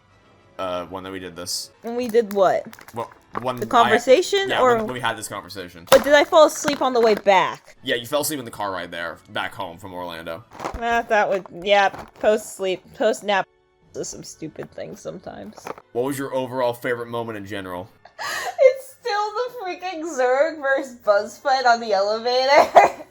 when we did this. And we did what? Well, when the conversation? When we had this conversation. But did I fall asleep on the way back? Yeah, you fell asleep in the car ride there, back home from Orlando. That would, yeah, post-sleep, post-nap, does some stupid things sometimes. What was your overall favorite moment in general? It's still the freaking Zurg versus Buzz fight on the elevator.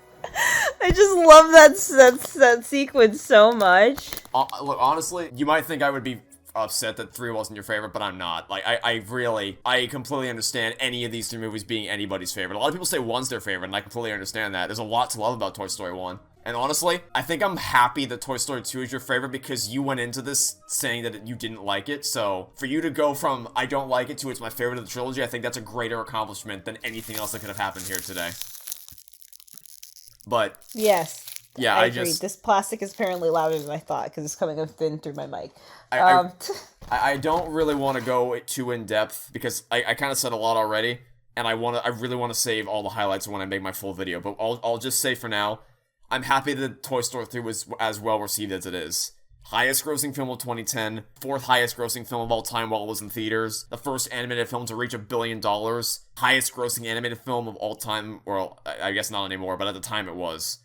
I just love that sequence so much. Look, honestly, you might think I would be upset that 3 wasn't your favorite, but I'm not. Like, I completely understand any of these 3 movies being anybody's favorite. A lot of people say 1's their favorite, and I completely understand that. There's a lot to love about Toy Story 1. And honestly, I think I'm happy that Toy Story 2 is your favorite because you went into this saying that you didn't like it. So, for you to go from I don't like it to it's my favorite of the trilogy, I think that's a greater accomplishment than anything else that could have happened here today. But yes, yeah, I agree. This plastic is apparently louder than I thought because it's coming in through my mic. I don't really want to go too in depth because I kind of said a lot already, and I really want to save all the highlights when I make my full video. But I'll just say for now, I'm happy that Toy Story 3 was as well received as it is. Highest grossing film of 2010, 4th highest grossing film of all time while it was in theaters, the first animated film to reach $1 billion, highest grossing animated film of all time, well, I guess not anymore, but at the time it was.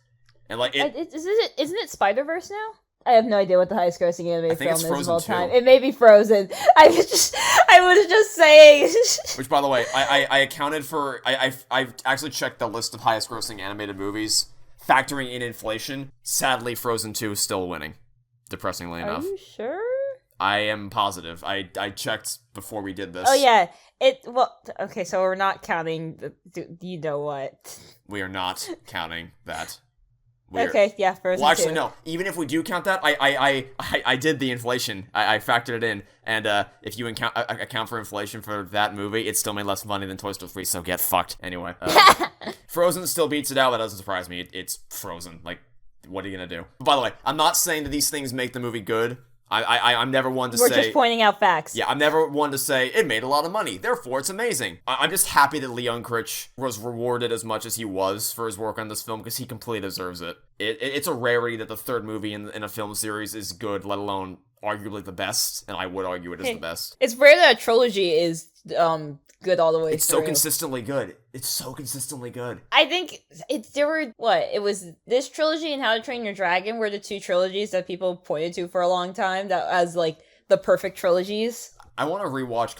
And like, isn't it Spider-Verse now? I have no idea what the highest grossing animated film is of all time. 2. It may be Frozen. I was just saying. Which, by the way, I accounted for, I've actually checked the list of highest grossing animated movies, factoring in inflation. Sadly, Frozen 2 is still winning. Depressingly enough. Are you sure? I am positive. I checked before we did this. Oh yeah. Okay, so we're not counting you know what? We are not counting that. Okay, yeah, Frozen Well, actually, 2. no. Even if we do count that, I did the inflation. I factored it in, and if you account for inflation for that movie, it still made less money than Toy Story 3, so get fucked. Anyway. Frozen still beats it out, that doesn't surprise me. It's Frozen. Like, what are you gonna do? By the way, I'm not saying that these things make the movie good. I'm never one to say... We're just pointing out facts. Yeah, I'm never one to say, it made a lot of money, therefore it's amazing. I'm just happy that Leon Critch was rewarded as much as he was for his work on this film, because he completely deserves it. It's a rarity that the 3rd movie in a film series is good, let alone arguably the best, and I would argue it is the best. It's rare that a trilogy is good all the way It's through. so consistently good. It's so consistently good. I think it was this trilogy and How to Train Your Dragon were the 2 trilogies that people pointed to for a long time that as like the perfect trilogies. I want to rewatch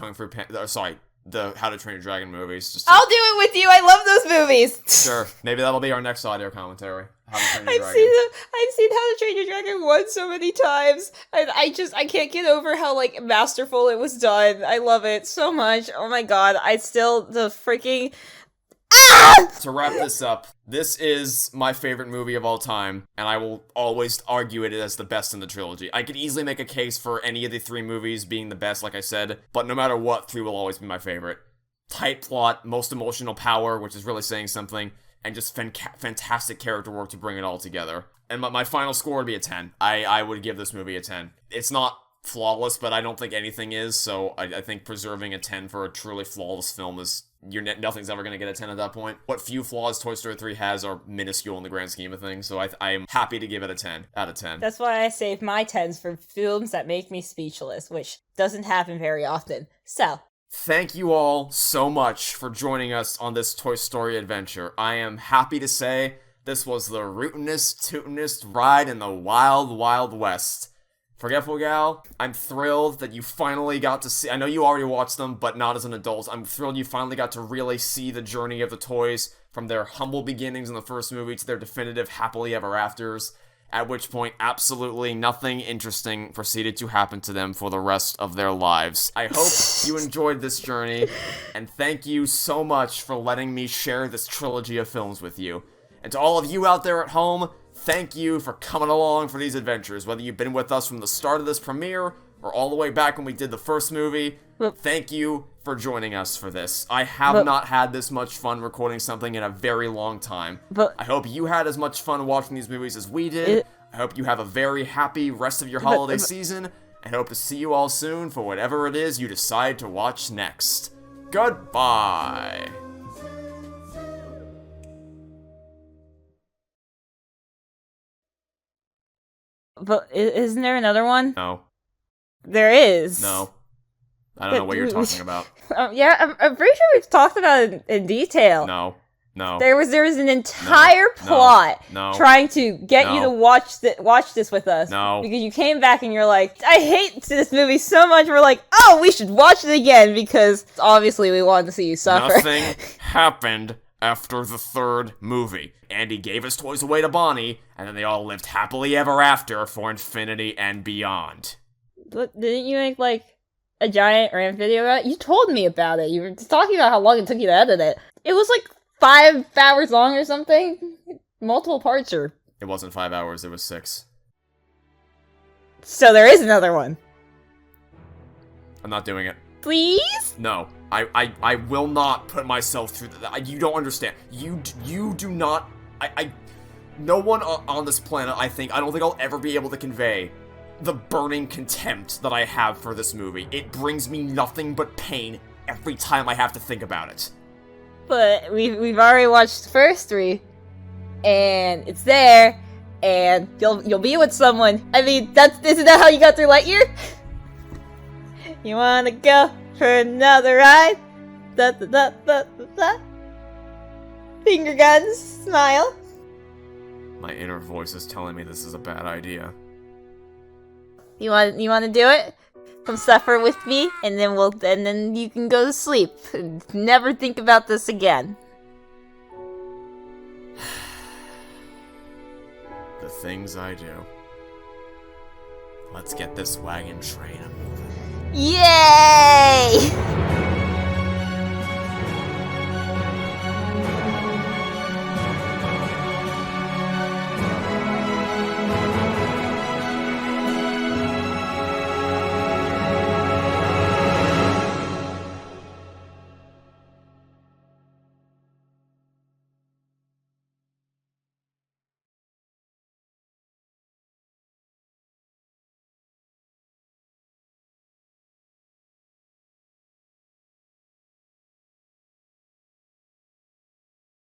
the How to Train Your Dragon movies. I'll do it with you. I love those movies. Sure. Maybe that'll be our next audio commentary. I've seen How to Train Your Dragon 1 so many times. I can't get over how like masterful it was done. I love it so much. Oh my god. To wrap this up, this is my favorite movie of all time, and I will always argue it as the best in the trilogy. I could easily make a case for any of the 3 movies being the best, like I said, but no matter what, 3 will always be my favorite. Tight plot, most emotional power, which is really saying something, and just fantastic character work to bring it all together. And my final score would be a 10. I would give this movie a 10. It's not flawless, but I don't think anything is, so I think preserving a 10 for a truly flawless film is... nothing's ever going to get a 10 at that point. What few flaws Toy Story 3 has are minuscule in the grand scheme of things, so I am happy to give it a 10 out of 10. That's why I save my 10s for films that make me speechless, which doesn't happen very often. So... Thank you all so much for joining us on this Toy Story adventure. I am happy to say this was the rootinest, tootinest ride in the wild, wild west. Forgetful Gal, I'm thrilled that you finally got to see... I know you already watched them, but not as an adult. I'm thrilled you finally got to really see the journey of the toys from their humble beginnings in the first movie to their definitive happily ever afters, at which point absolutely nothing interesting proceeded to happen to them for the rest of their lives. I hope you enjoyed this journey, and thank you so much for letting me share this trilogy of films with you. And to all of you out there at home, thank you for coming along for these adventures, whether you've been with us from the start of this premiere, or all the way back when we did the first movie. Thank you for joining us for this. I have not had this much fun recording something in a very long time. I hope you had as much fun watching these movies as we did. I hope you have a very happy rest of your holiday season, and hope to see you all soon for whatever it is you decide to watch next. Goodbye. But isn't there another one? No. There is. No. I don't know what you're talking about. Yeah, I'm pretty sure we've talked about it in detail. No. No. There was an entire plot trying to get you to watch this with us. No. Because you came back and you're like, I hate this movie so much. We're like, oh, we should watch it again because obviously we wanted to see you suffer. Nothing happened after the third movie. Andy gave his toys away to Bonnie, and then they all lived happily ever after for infinity and beyond. But didn't you make, like, a giant rant video about it? You told me about it. You were talking about how long it took you to edit it. It was, like, 5 hours long or something? Multiple parts, or... It wasn't 5 hours, it was 6. So there is another one. I'm not doing it. Please? No. I will not put myself through that. You don't understand. You do not... No one on this planet, I don't think I'll ever be able to convey the burning contempt that I have for this movie. It brings me nothing but pain every time I have to think about it. But we've already watched the first 3, and it's there, and you'll be with someone. I mean, isn't that how you got through Lightyear? You wanna go for another ride? Da da da da da da. Finger guns, smile. My inner voice is telling me this is a bad idea. You want to do it? Come suffer with me, and then you can go to sleep. Never think about this again. The things I do. Let's get this wagon train a moving. Yay!